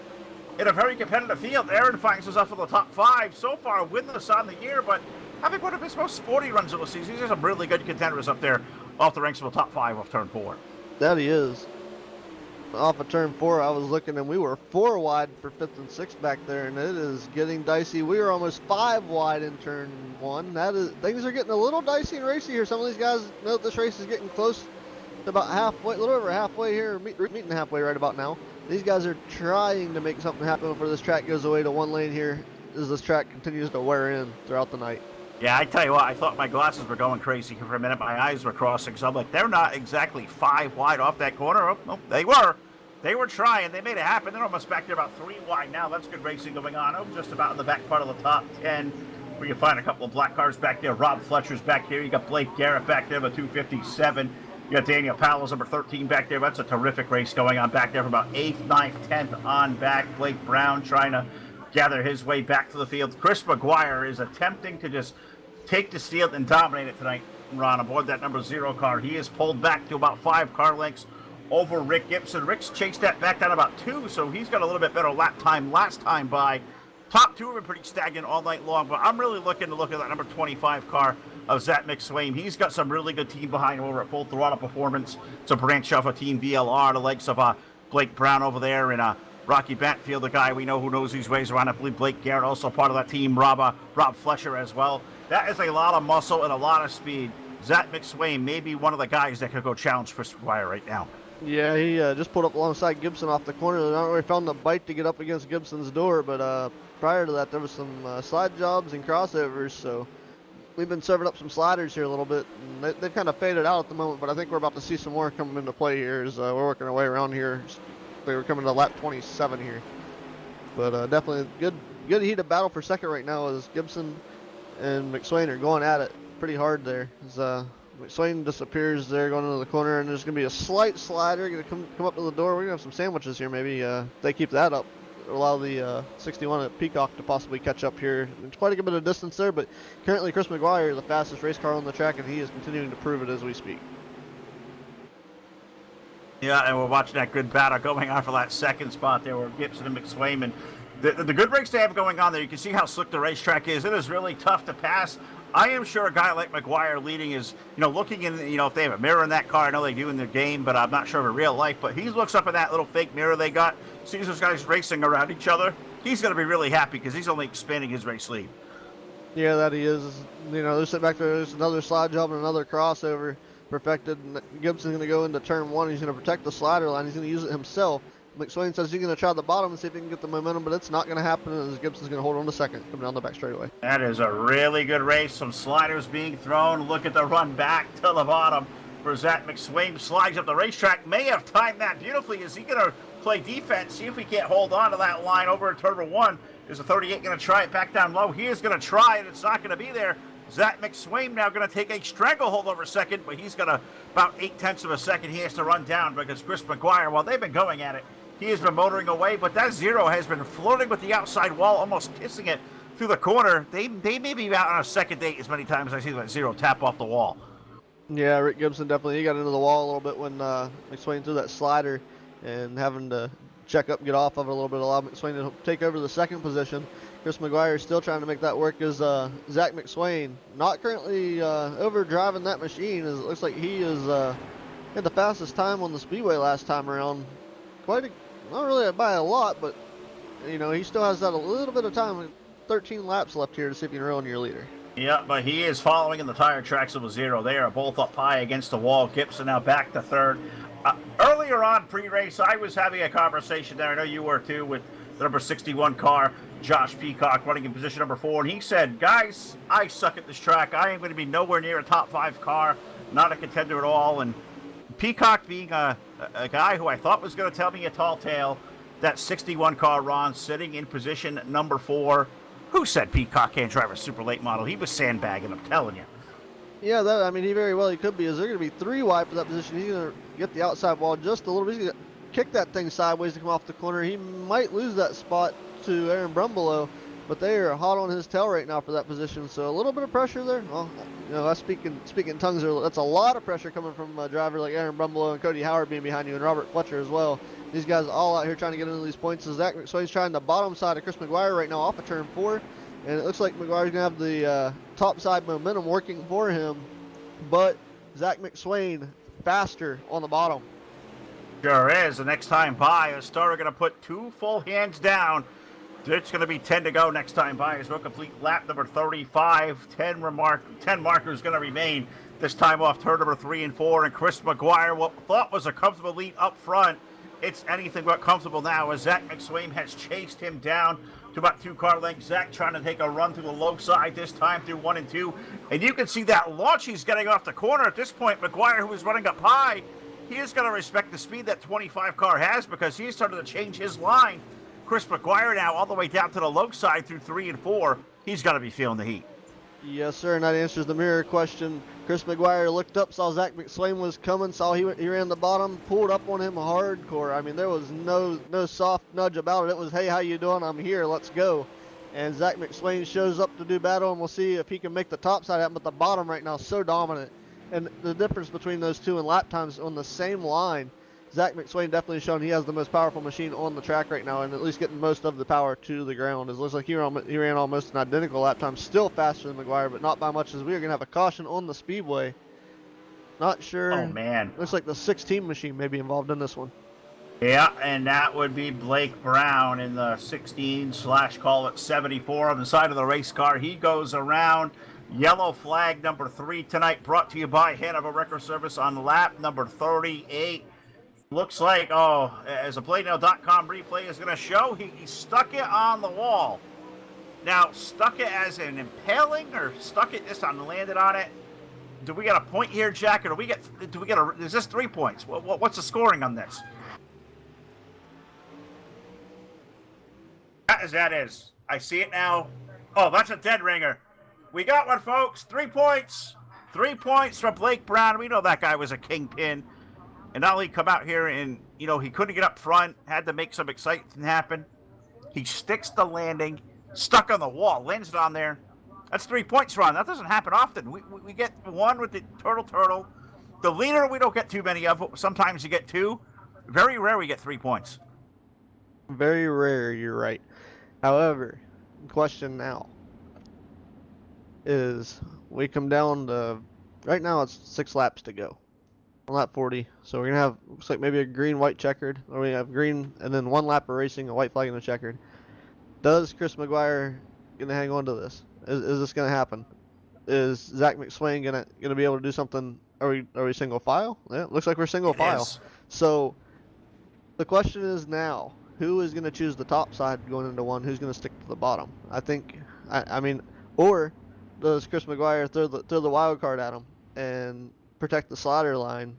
in a very competitive field. Aaron finds himself in the top 5 so far, winless on the year, but having one of his most sporty runs of the season. These are some really good contenders up there off the ranks of the top 5 of turn 4. That he is. Off of turn 4, I was looking and we were 4 wide for 5th and 6th back there, and it is getting dicey. We were almost 5 wide in turn 1. Things are getting a little dicey and racy here. Some of these guys know this race is getting close to about halfway, a little over halfway here, meeting halfway right about now. These guys are trying to make something happen before this track goes away to one lane here as this track continues to wear in throughout the night. Yeah, I tell you what, I thought my glasses were going crazy for a minute. My eyes were crossing, so I'm like, they're not exactly 5 wide off that corner. Oh, no, they were. They were trying. They made it happen. They're almost back there about 3 wide now. That's good racing going on. Oh, just about in the back part of the top 10. We can find a couple of black cars back there. Rob Fletcher's back here. You got Blake Garrett back there with 257. You got Daniel Powell's number 13 back there. That's a terrific race going on back there from about 8th, 9th, 10th on back. Blake Brown trying to gather his way back to the field. Chris McGuire is attempting to just take the field and dominate it tonight, Ron, aboard that number 0 car. He is pulled back to about 5 car lengths over Rick Gibson. Rick's chased that back down about 2, so he's got a little bit better lap time last time by. Top 2 have been pretty stagnant all night long, but I'm really looking at that number 25 car of Zach McSwain. He's got some really good team behind him over at Full Throttle Performance. It's a branch off of Team VLR, the likes of Blake Brown over there, and Rocky Batfield, the guy we know who knows these ways around. I believe Blake Garrett also part of that team. Rob Fletcher as well. That is a lot of muscle and a lot of speed. Zach McSwain may be one of the guys that could go challenge Chris McGuire right now. Yeah, he just pulled up alongside Gibson off the corner. They not really found the bite to get up against Gibson's door, but prior to that, there was some slide jobs and crossovers, so we've been serving up some sliders here a little bit. And they've kind of faded out at the moment, but I think we're about to see some more coming into play here as we're working our way around here. They were coming to lap 27 here. But definitely good heated battle for second right now as Gibson and McSwain are going at it pretty hard there. As McSwain disappears there going into the corner, and there's going to be a slight slider going to come up to the door. We're going to have some sandwiches here maybe. They keep that up. Allow the 61 at Peacock to possibly catch up here. It's quite a bit of distance there, but currently Chris McGuire is the fastest race car on the track, and he is continuing to prove it as we speak. Yeah, and we're watching that good battle going on for that second spot there where Gibson and McSwain. And the good breaks they have going on there, you can see how slick the racetrack is. It is really tough to pass. I am sure a guy like McGuire leading is, looking in, if they have a mirror in that car. I know they do in their game, but I'm not sure of in real life. But he looks up at that little fake mirror they got, sees those guys racing around each other. He's going to be really happy because he's only expanding his race lead. Yeah, that he is. They're sitting back there. There's another slide job and another crossover perfected. And Gibson's going to go into turn 1. He's going to protect the slider line. He's going to use it himself. McSwain says he's going to try the bottom and see if he can get the momentum, but it's not going to happen as Gibson's going to hold on to second, coming down the back straightaway. That is a really good race. Some sliders being thrown. Look at the run back to the bottom for Zach McSwain. Slides up the racetrack. May have timed that beautifully. Is he going to play defense? See if he can't hold on to that line over at turn 1. Is the 38 going to try it back down low? He is going to try it. It's not going to be there. Zach McSwain now going to take a stranglehold over second, but he's got about 0.8 of a second he has to run down because Chris McGuire, while they've been going at it, he has been motoring away, but that 0 has been floating with the outside wall, almost kissing it through the corner. They may be out on a second date as many times as I see that 0 tap off the wall. Yeah, Rick Gibson definitely, he got into the wall a little bit when McSwain threw that slider and having to check up and get off of it a little bit, allow McSwain to take over the second position. Chris McGuire is still trying to make that work as Zach McSwain, not currently overdriving that machine. As it looks like he is had the fastest time on the speedway last time around. Not really by a lot, but he still has that a little bit of time. 13 laps left here to see if you can reel in your leader. Yeah, but he is following in the tire tracks of a 0. They are both up high against the wall. Gibson now back to third. Earlier on pre-race, I was having a conversation there. I know you were too with the number 61 car, Josh Peacock, running in position number 4. And he said, guys, I suck at this track. I am going to be nowhere near a top 5 car, not a contender at all. And Peacock being a guy who I thought was going to tell me a tall tale, that 61 car, Ron, sitting in position number 4. Who said Peacock can't drive a super late model? He was sandbagging, I'm telling you. Yeah, he very well could be. As they're going to be 3 wide for that position. He's going to get the outside wall just a little bit. He's going to kick that thing sideways to come off the corner. He might lose that spot to Aaron Brumbelow, but they are hot on his tail right now for that position. So a little bit of pressure there. Well, I speak in tongues there. That's a lot of pressure coming from a driver like Aaron Brumbelow and Cody Howard being behind you, and Robert Fletcher as well. These guys all out here trying to get into these points. So Zach McSwain's trying the bottom side of Chris McGuire right now off of turn 4, and it looks like McGuire's gonna have the top side momentum working for him, but Zach McSwain faster on the bottom. Sure is. The next time by, the starter going to put 2 full hands down. It's going to be 10 to go next time by as we'll complete lap number 35. 10 markers going to remain. This time off turn number 3 and 4. And Chris McGuire, what thought was a comfortable lead up front, it's anything but comfortable now as Zach McSwain has chased him down to about 2 car lengths. Zach trying to take a run through the low side this time through 1 and 2. And you can see that launch he's getting off the corner at this point. McGuire, who is running up high, he is going to respect the speed that 25 car has because he's started to change his line. Chris McGuire now all the way down to the low side through 3 and 4. He's got to be feeling the heat. Yes, sir, and that answers the mirror question. Chris McGuire looked up, saw Zach McSwain was coming, saw he ran the bottom, pulled up on him hardcore. I mean, there was no soft nudge about it. It was, hey, how you doing? I'm here, let's go. And Zach McSwain shows up to do battle, and we'll see if he can make the top side happen, but the bottom right now is so dominant. And the difference between those two in lap times on the same line, Zach McSwain definitely shown he has the most powerful machine on the track right now, and at least getting most of the power to the ground. It looks like he ran almost an identical lap time, still faster than McGuire, but not by much, as we are going to have a caution on the speedway. Not sure. Oh, man. Looks like the 16 machine may be involved in this one. Yeah, and that would be Blake Brown in the 16/call it 74 on the side of the race car. He goes around. Yellow flag number 3 tonight, brought to you by Hanover Record Service on lap number 38. Looks like, as a PlayNail.com replay is going to show, he stuck it on the wall. Now, stuck it as an impaling, or stuck it just on landed on it? Do we get a point here, Jack, or do we get is this 3 points? What's the scoring on this? That is. I see it now. Oh, that's a dead ringer. We got one, folks. 3 points. 3 points from Blake Brown. We know that guy was a kingpin. And not only come out here and, he couldn't get up front, had to make some excitement happen. He sticks the landing, stuck on the wall, lands it on there. That's 3 points, Ron. That doesn't happen often. We get one with the turtle. The leader, we don't get too many of. Sometimes you get 2. Very rare we get 3 points. Very rare, you're right. However, the question now is we come down to, right now it's 6 laps to go. On lap 40, so we're gonna have, looks like maybe a green-white checkered, or we have green and then 1 lap of racing, a white flag and a checkered. Does Chris McGuire gonna hang on to this? Is this gonna happen? Is Zach McSwain gonna be able to do something? Are we single file? Yeah, it looks like we're single file. So the question is now, who is gonna choose the top side going into 1? Who's gonna stick to the bottom? I mean, or does Chris McGuire throw the wild card at him and protect the slider line?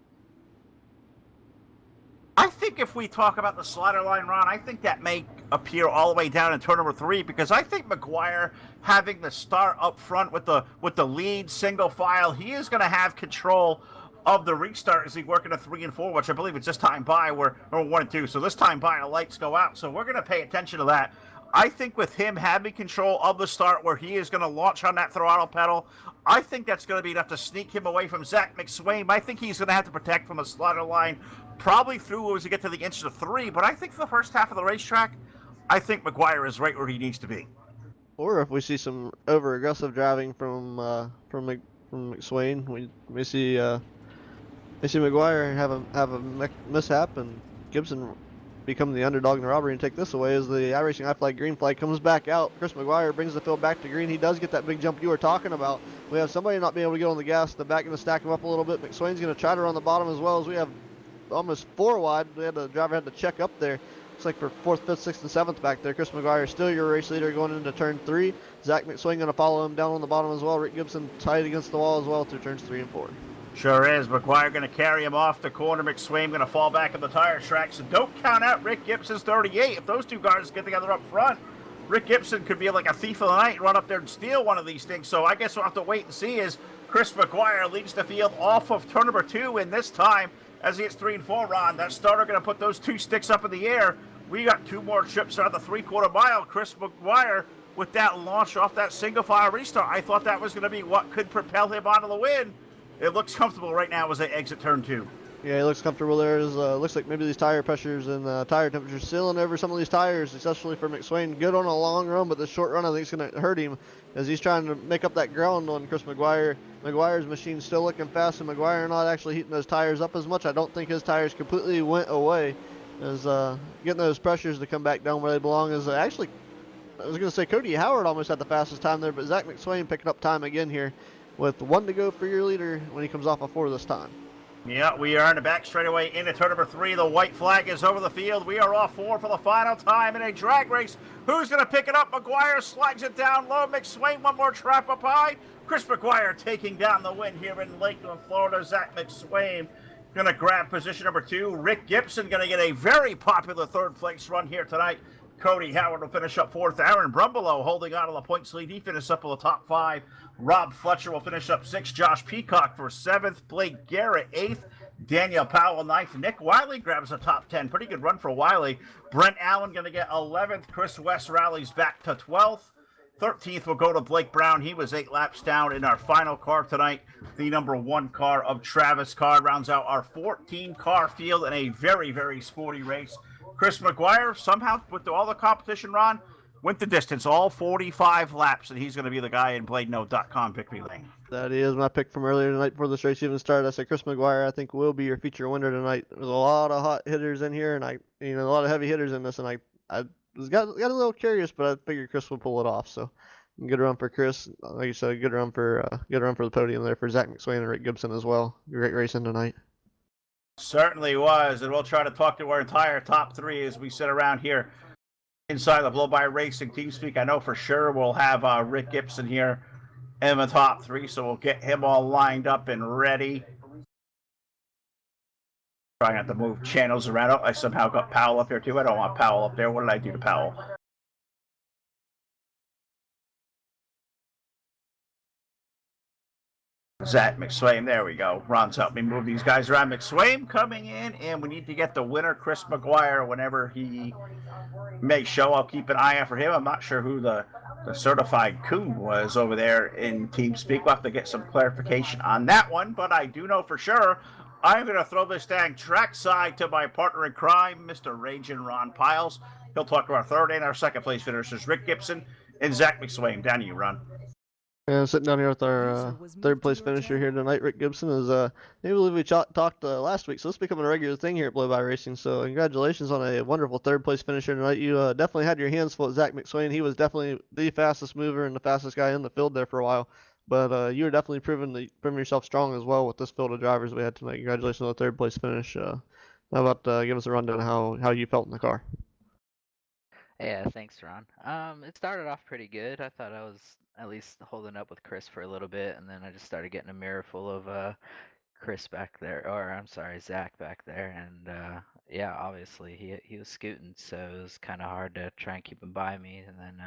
I think if we talk about the slider line, Ron, I think that may appear all the way down in turn number 3, because I think McGuire having the start up front with the lead single file, he is going to have control of the restart as he work into 3 and 4, which I believe it's this time by or 1 and 2. So this time by the lights go out. So we're going to pay attention to that. I think with him having control of the start where he is going to launch on that throttle pedal, I think that's going to be enough to sneak him away from Zach McSwain. I think he's going to have to protect from the slider line probably through as we get to the inch of 3. But I think for the first half of the racetrack, I think McGuire is right where he needs to be. Or if we see some over-aggressive driving from McSwain, we see McGuire have a mishap and Gibson become the underdog in the robbery and take this away as the iRacing I flag green flag comes back out. Chris McGuire brings the field back to green. He does get that big jump you were talking about. We have somebody not being able to get on the gas. The back going to stack him up a little bit. McSwain's going to try to run the bottom as well, as we have almost 4 wide. The driver had to check up there. Looks like for 4th, 5th, 6th, and 7th back there. Chris McGuire still your race leader going into turn 3. Zach McSwain going to follow him down on the bottom as well. Rick Gibson tight against the wall as well through turns 3 and 4. Sure is. McGuire going to carry him off the corner. McSwain going to fall back in the tire track. So don't count out Rick Gibson's 38. If those 2 guys get together up front, Rick Gibson could be like a thief of the night and run up there and steal one of these things. So I guess we'll have to wait and see as Chris McGuire leads the field off of turn number 2. And this time, as he hits 3 and 4, Ron, that starter going to put those 2 sticks up in the air. We got 2 more trips out of the 3/4 mile. Chris McGuire with that launch off that single file restart. I thought that was going to be what could propel him onto the win. It looks comfortable right now as they exit turn 2. Yeah, he looks comfortable there. Looks like maybe these tire pressures and tire temperatures sealing over some of these tires, especially for McSwain. Good on a long run, but the short run I think is going to hurt him as he's trying to make up that ground on Chris McGuire. McGuire's machine's still looking fast, and McGuire not actually heating those tires up as much. I don't think his tires completely went away. As getting those pressures to come back down where they belong is actually, I was going to say Cody Howard almost had the fastest time there, but Zach McSwain picking up time again here with 1 to go for your leader when he comes off of 4 this time. Yeah, we are in the back straightaway into turn number 3. The white flag is over the field. We are off 4 for the final time in a drag race. Who's going to pick it up? McGuire slags it down low. McSwain, 1 more trap up high. Chris McGuire taking down the win here in Lakeland, Florida. Zach McSwain going to grab position number 2. Rick Gibson going to get a very popular 3rd place run here tonight. Cody Howard will finish up fourth. Aaron Brumbelow holding on to the points lead. He finishes up with the top five. Rob Fletcher will finish up sixth. Josh Peacock for seventh. Blake Garrett eighth. Daniel Powell ninth. Nick Wiley grabs the top 10. Pretty good run for Wiley. Brent Allen going to get 11th. Chris West rallies back to 12th. 13th will go to Blake Brown. He was 8 laps down in our final car tonight. The number 1 car of Travis Carr rounds out our 14-car field in a very, very sporty race. Chris McGuire, somehow, with all the competition, Ron, went the distance, all 45 laps, and he's going to be the guy in BladeNote.com victory lane. That is my pick from earlier tonight before this race even started. I said Chris McGuire, I think, will be your feature winner tonight. There's a lot of hot hitters in here, and a lot of heavy hitters in this, and I got a little curious, but I figured Chris would pull it off. So, good run for Chris. Like you said, good run for the podium there for Zach McSwain and Rick Gibson as well. Great racing tonight. Certainly was, and we'll try to talk to our entire top 3 as we sit around here inside the Blowbye Racing TeamSpeak. I know for sure we'll have Rick Gibson here in the top 3, so we'll get him all lined up and ready. Trying not to move channels around. Oh, I somehow got Powell up here too. I don't want Powell up there. What did I do to Powell? Zach McSwain, there we go. Ron's helped me move these guys around. McSwain coming in, and we need to get the winner, Chris McGuire, whenever he may show. I'll keep an eye out for him. I'm not sure who the certified coon was over there in TeamSpeak. We'll have to get some clarification on that one, but I do know for sure I'm going to throw this thing trackside to my partner in crime, Mr. Ragin' Ron Piles. He'll talk to our third and our second place finishers, Rick Gibson and Zach McSwain. Down to you, Ron. Yeah, sitting down here with our third place finisher here tonight, Rick Gibson, is I believe we talked last week, so it's becoming a regular thing here at Blowbye Racing. So congratulations on a wonderful third place finisher tonight. You definitely had your hands full with Zach McSwain. He was definitely the fastest mover and the fastest guy in the field there for a while. But you were definitely proving yourself strong as well with this field of drivers we had tonight. Congratulations on the third place finish. How about give us a rundown of how you felt in the car? Yeah, thanks, Ron. It started off pretty good. I thought I was at least holding up with Chris for a little bit, and then I just started getting a mirror full of Chris back there, or I'm sorry, Zach back there, and yeah, obviously he was scooting, so it was kind of hard to try and keep him by me. And then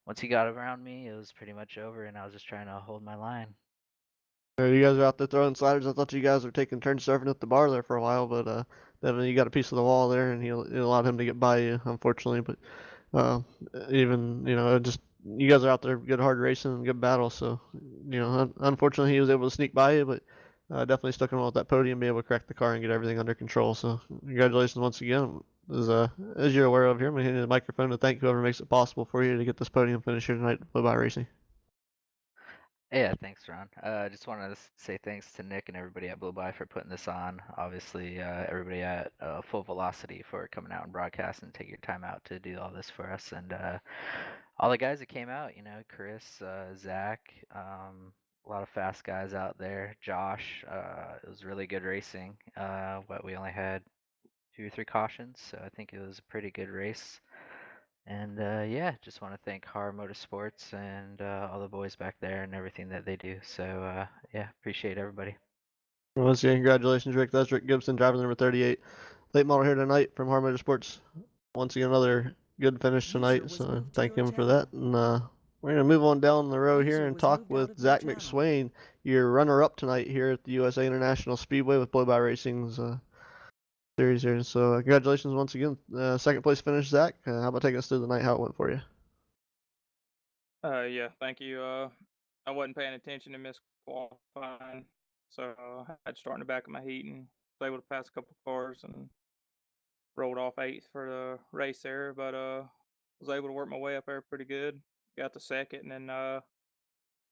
once he got around me, it was pretty much over, and I was just trying to hold my line. You guys are out there throwing sliders. I thought you guys were taking turns surfing at the bar there for a while, but definitely you got a piece of the wall there, and it allowed him to get by you, unfortunately. But even just you guys are out there good hard racing and good battle. So unfortunately he was able to sneak by you, but definitely stuck him with that podium, be able to correct the car and get everything under control. So congratulations once again. As you're aware of here, I'm going to hand you the microphone to thank whoever makes it possible for you to get this podium finish here tonight at Blowbye Racing. Yeah, thanks, Ron. I just wanted to say thanks to Nick and everybody at Blowbye for putting this on. Obviously, everybody at Full Velocity for coming out and broadcasting and taking your time out to do all this for us. And all the guys that came out, Chris, Zach, a lot of fast guys out there. Josh, it was really good racing. But we only had 2 or 3 cautions, so I think it was a pretty good race. And yeah, just want to thank Har Motorsports and all the boys back there and everything that they do. So yeah, appreciate everybody. Once again, congratulations, Rick. That's Rick Gibson, driver number 38. Late model here tonight from Har Motorsports. Once again, another good finish tonight, so thank him for that. And we're going to move on down the road here and talk with Zach McSwain, your runner-up tonight here at the USA International Speedway with Blowbye Racing's series here. So congratulations once again. Second place finish, Zach. How about taking us through the night, how it went for you? Yeah, thank you. I wasn't paying attention to miss qualifying, so I had to start in the back of my heat and was able to pass a couple cars and rolled off 8th for the race there, but was able to work my way up there pretty good. Got to second, and then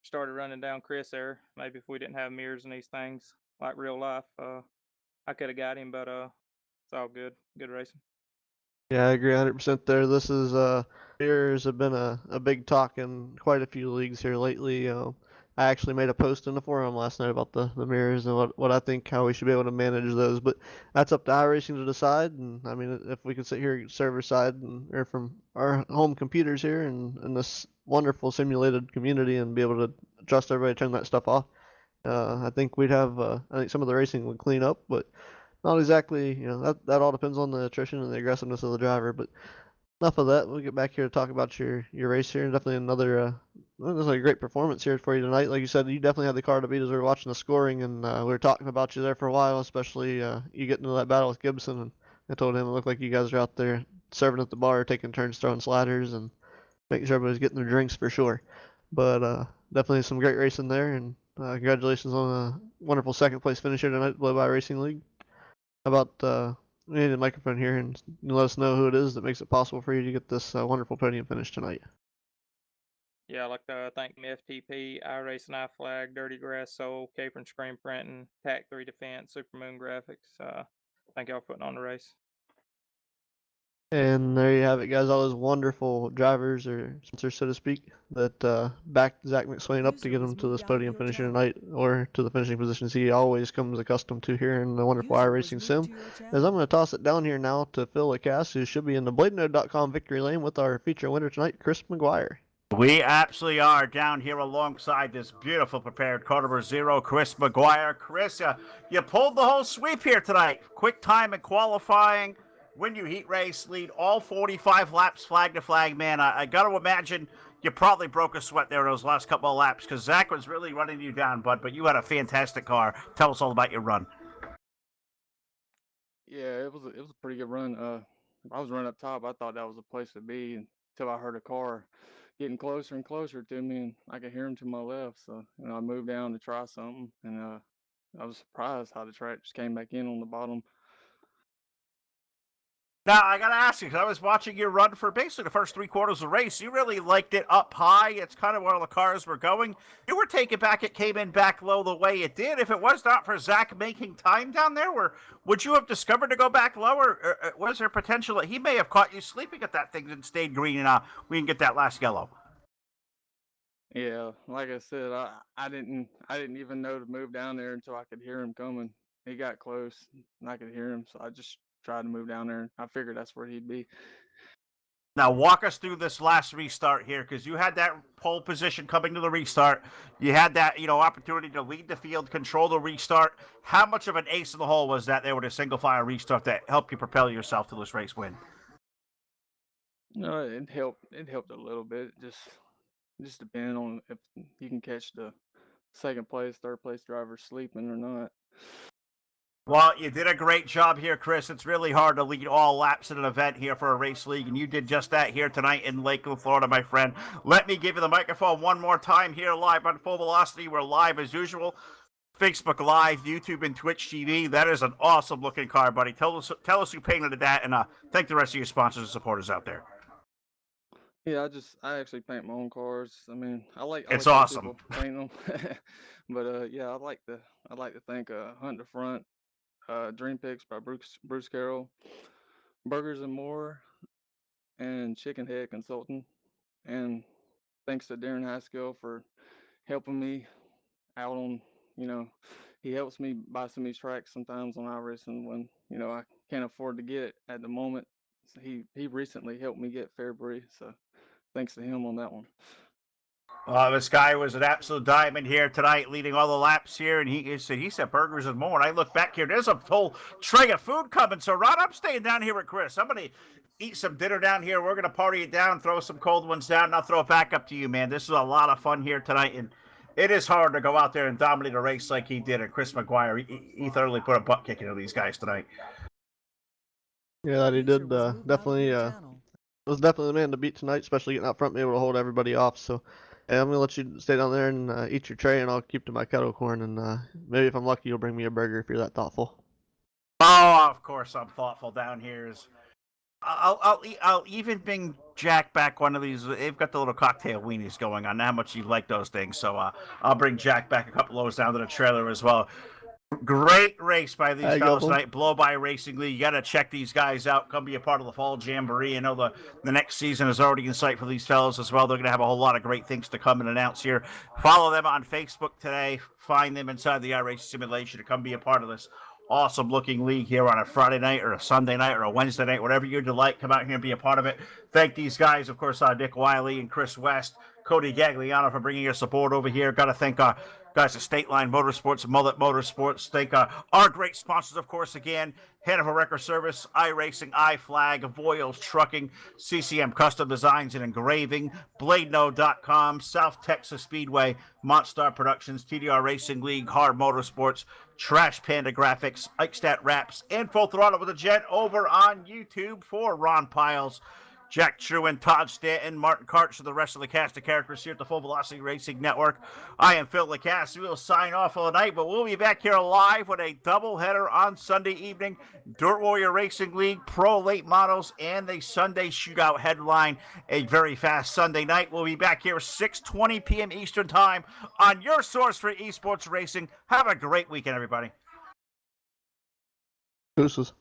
started running down Chris there. Maybe if we didn't have mirrors and these things like real life, I could have got him, but it's all good. Good racing. Yeah, I agree 100% there. This is mirrors have been a big talk in quite a few leagues here lately. I actually made a post in the forum last night about the mirrors and what I think how we should be able to manage those. But that's up to iRacing to decide. And I mean, if we could sit here server side or from our home computers here and in this wonderful simulated community and be able to trust everybody to turn that stuff off, I think we'd have. I think some of the racing would clean up, but not exactly. That all depends on the attrition and the aggressiveness of the driver. But enough of that. We'll get back here to talk about your race here. Definitely another well, this is a great performance here for you tonight. Like you said, you definitely had the car to beat as we were watching the scoring, and we were talking about you there for a while, especially you getting into that battle with Gibson. And I told him it looked like you guys are out there serving at the bar, taking turns throwing sliders, and making sure everybody's getting their drinks for sure. But definitely some great racing there, and congratulations on a wonderful second place finish here tonight at Blowbye Racing League. How about we need a microphone here and let us know who it is that makes it possible for you to get this wonderful podium finish tonight. Yeah, I'd like to thank FTP, iRace and iFlag, Dirty Grass Soul, Capron Screen Printing, Tac 3 Defense, Supermoon Graphics. Thank y'all for putting on the race. And there you have it, guys. All those wonderful drivers or sponsors, so to speak, that backed Zach McSwain up to get him to this podium finish here tonight, or to the finishing positions he always comes accustomed to here in the wonderful iRacing sim. As I'm going to toss it down here now to Phil Lacasse, who should be in the BladeNode.com victory lane with our feature winner tonight, Chris McGuire. We absolutely are down here alongside this beautiful prepared car number 0, Chris McGuire. Chris, you pulled the whole sweep here tonight. Quick time in qualifying, win your heat race, lead all 45 laps flag to flag. Man, I got to imagine you probably broke a sweat there in those last couple of laps because Zach was really running you down, bud, but you had a fantastic car. Tell us all about your run. Yeah, it was a pretty good run. I was running up top. I thought that was a place to be until I heard a car getting closer and closer to me, and I could hear him to my left. So, I moved down to try something, and I was surprised how the track just came back in on the bottom. Now, I got to ask you, because I was watching your run for basically the first 3/4 of the race. You really liked it up high. It's kind of where the cars were going. You were taken back. It came in back low the way it did. If it was not for Zach making time down there, would you have discovered to go back lower? Or was there potential that he may have caught you sleeping at that thing and stayed green and we can get that last yellow? Yeah, like I said, I didn't even know to move down there until I could hear him coming. He got close, and I could hear him, so I just tried to move down there. I figured that's where he'd be. Now, walk us through this last restart here, because you had that pole position coming to the restart. You had that, opportunity to lead the field, control the restart. How much of an ace in the hole was that there with a single fire restart that helped you propel yourself to this race win? No, it helped. It helped a little bit. Just depending on if you can catch the second place, third place driver sleeping or not. Well, you did a great job here, Chris. It's really hard to lead all laps in an event here for a race league, and you did just that here tonight in Lakeland, Florida, my friend. Let me give you the microphone one more time here live on Full Velocity. We're live as usual. Facebook Live, YouTube, and Twitch TV. That is an awesome-looking car, buddy. Tell us who painted that, and thank the rest of your sponsors and supporters out there. Yeah, I actually paint my own cars. I mean, I like It's other awesome. people paint them, but yeah, I'd like to thank Hunt the Front, Dream Picks by Bruce Carroll, Burgers and More, and Chicken Head Consulting, and thanks to Darren Haskell for helping me out on, he helps me buy some of these tracks sometimes on iRacing when, I can't afford to get it at the moment. So he recently helped me get Fairbury, so thanks to him on that one. This guy was an absolute diamond here tonight, leading all the laps here, and he said Burgers and More. And I look back here, there's a whole tray of food coming. So, Ron, I'm staying down here with Chris. I'm going to eat some dinner down here. We're going to party it down, throw some cold ones down, and I'll throw it back up to you, man. This is a lot of fun here tonight, and it is hard to go out there and dominate a race like he did. And Chris McGuire, he thoroughly put a butt kick into these guys tonight. Yeah, that he did. Definitely was definitely the man to beat tonight, especially getting out front, being able to hold everybody off. So, hey, I'm gonna let you stay down there and eat your tray, and I'll keep to my kettle corn. And maybe if I'm lucky, you'll bring me a burger if you're that thoughtful. Oh, of course I'm thoughtful down here. I'll even bring Jack back one of these. They've got the little cocktail weenies going on. How much you like those things? So I'll bring Jack back a couple of those down to the trailer as well. Great race by these fellas tonight. Blowbye Racing League. You got to check these guys out. Come be a part of the Fall Jamboree. I know the next season is already in sight for these fellas as well. They're going to have a whole lot of great things to come and announce here. Follow them on Facebook today. Find them inside the iRacing Simulation to come be a part of this awesome looking league here on a Friday night or a Sunday night or a Wednesday night, whatever you delight. Come out here and be a part of it. Thank these guys, of course, Nick Wiley and Chris West, Cody Gagliano for bringing your support over here. Got to thank Guys at State Line Motorsports, Mullet Motorsports. Thank our great sponsors, of course, again, Hanover Record Service, iRacing, iFlag, Voyles Trucking, CCM Custom Designs and Engraving, BladeNo.com, South Texas Speedway, Montstar Productions, TDR Racing League, Hard Motorsports, Trash Panda Graphics, Eichstadt Wraps, and Full Throttle with a Jet over on YouTube for Ron Piles, Jack Truin, Todd Stanton, Martin Karch, and the rest of the cast of characters here at the Full Velocity Racing Network. I am Phil Lacasse. We will sign off for the night, but we'll be back here live with a doubleheader on Sunday evening. Dirt Warrior Racing League, Pro Late Models, and the Sunday Shootout headline. A very fast Sunday night. We'll be back here 6:20 p.m. Eastern Time on your source for esports racing. Have a great weekend, everybody. Deuces.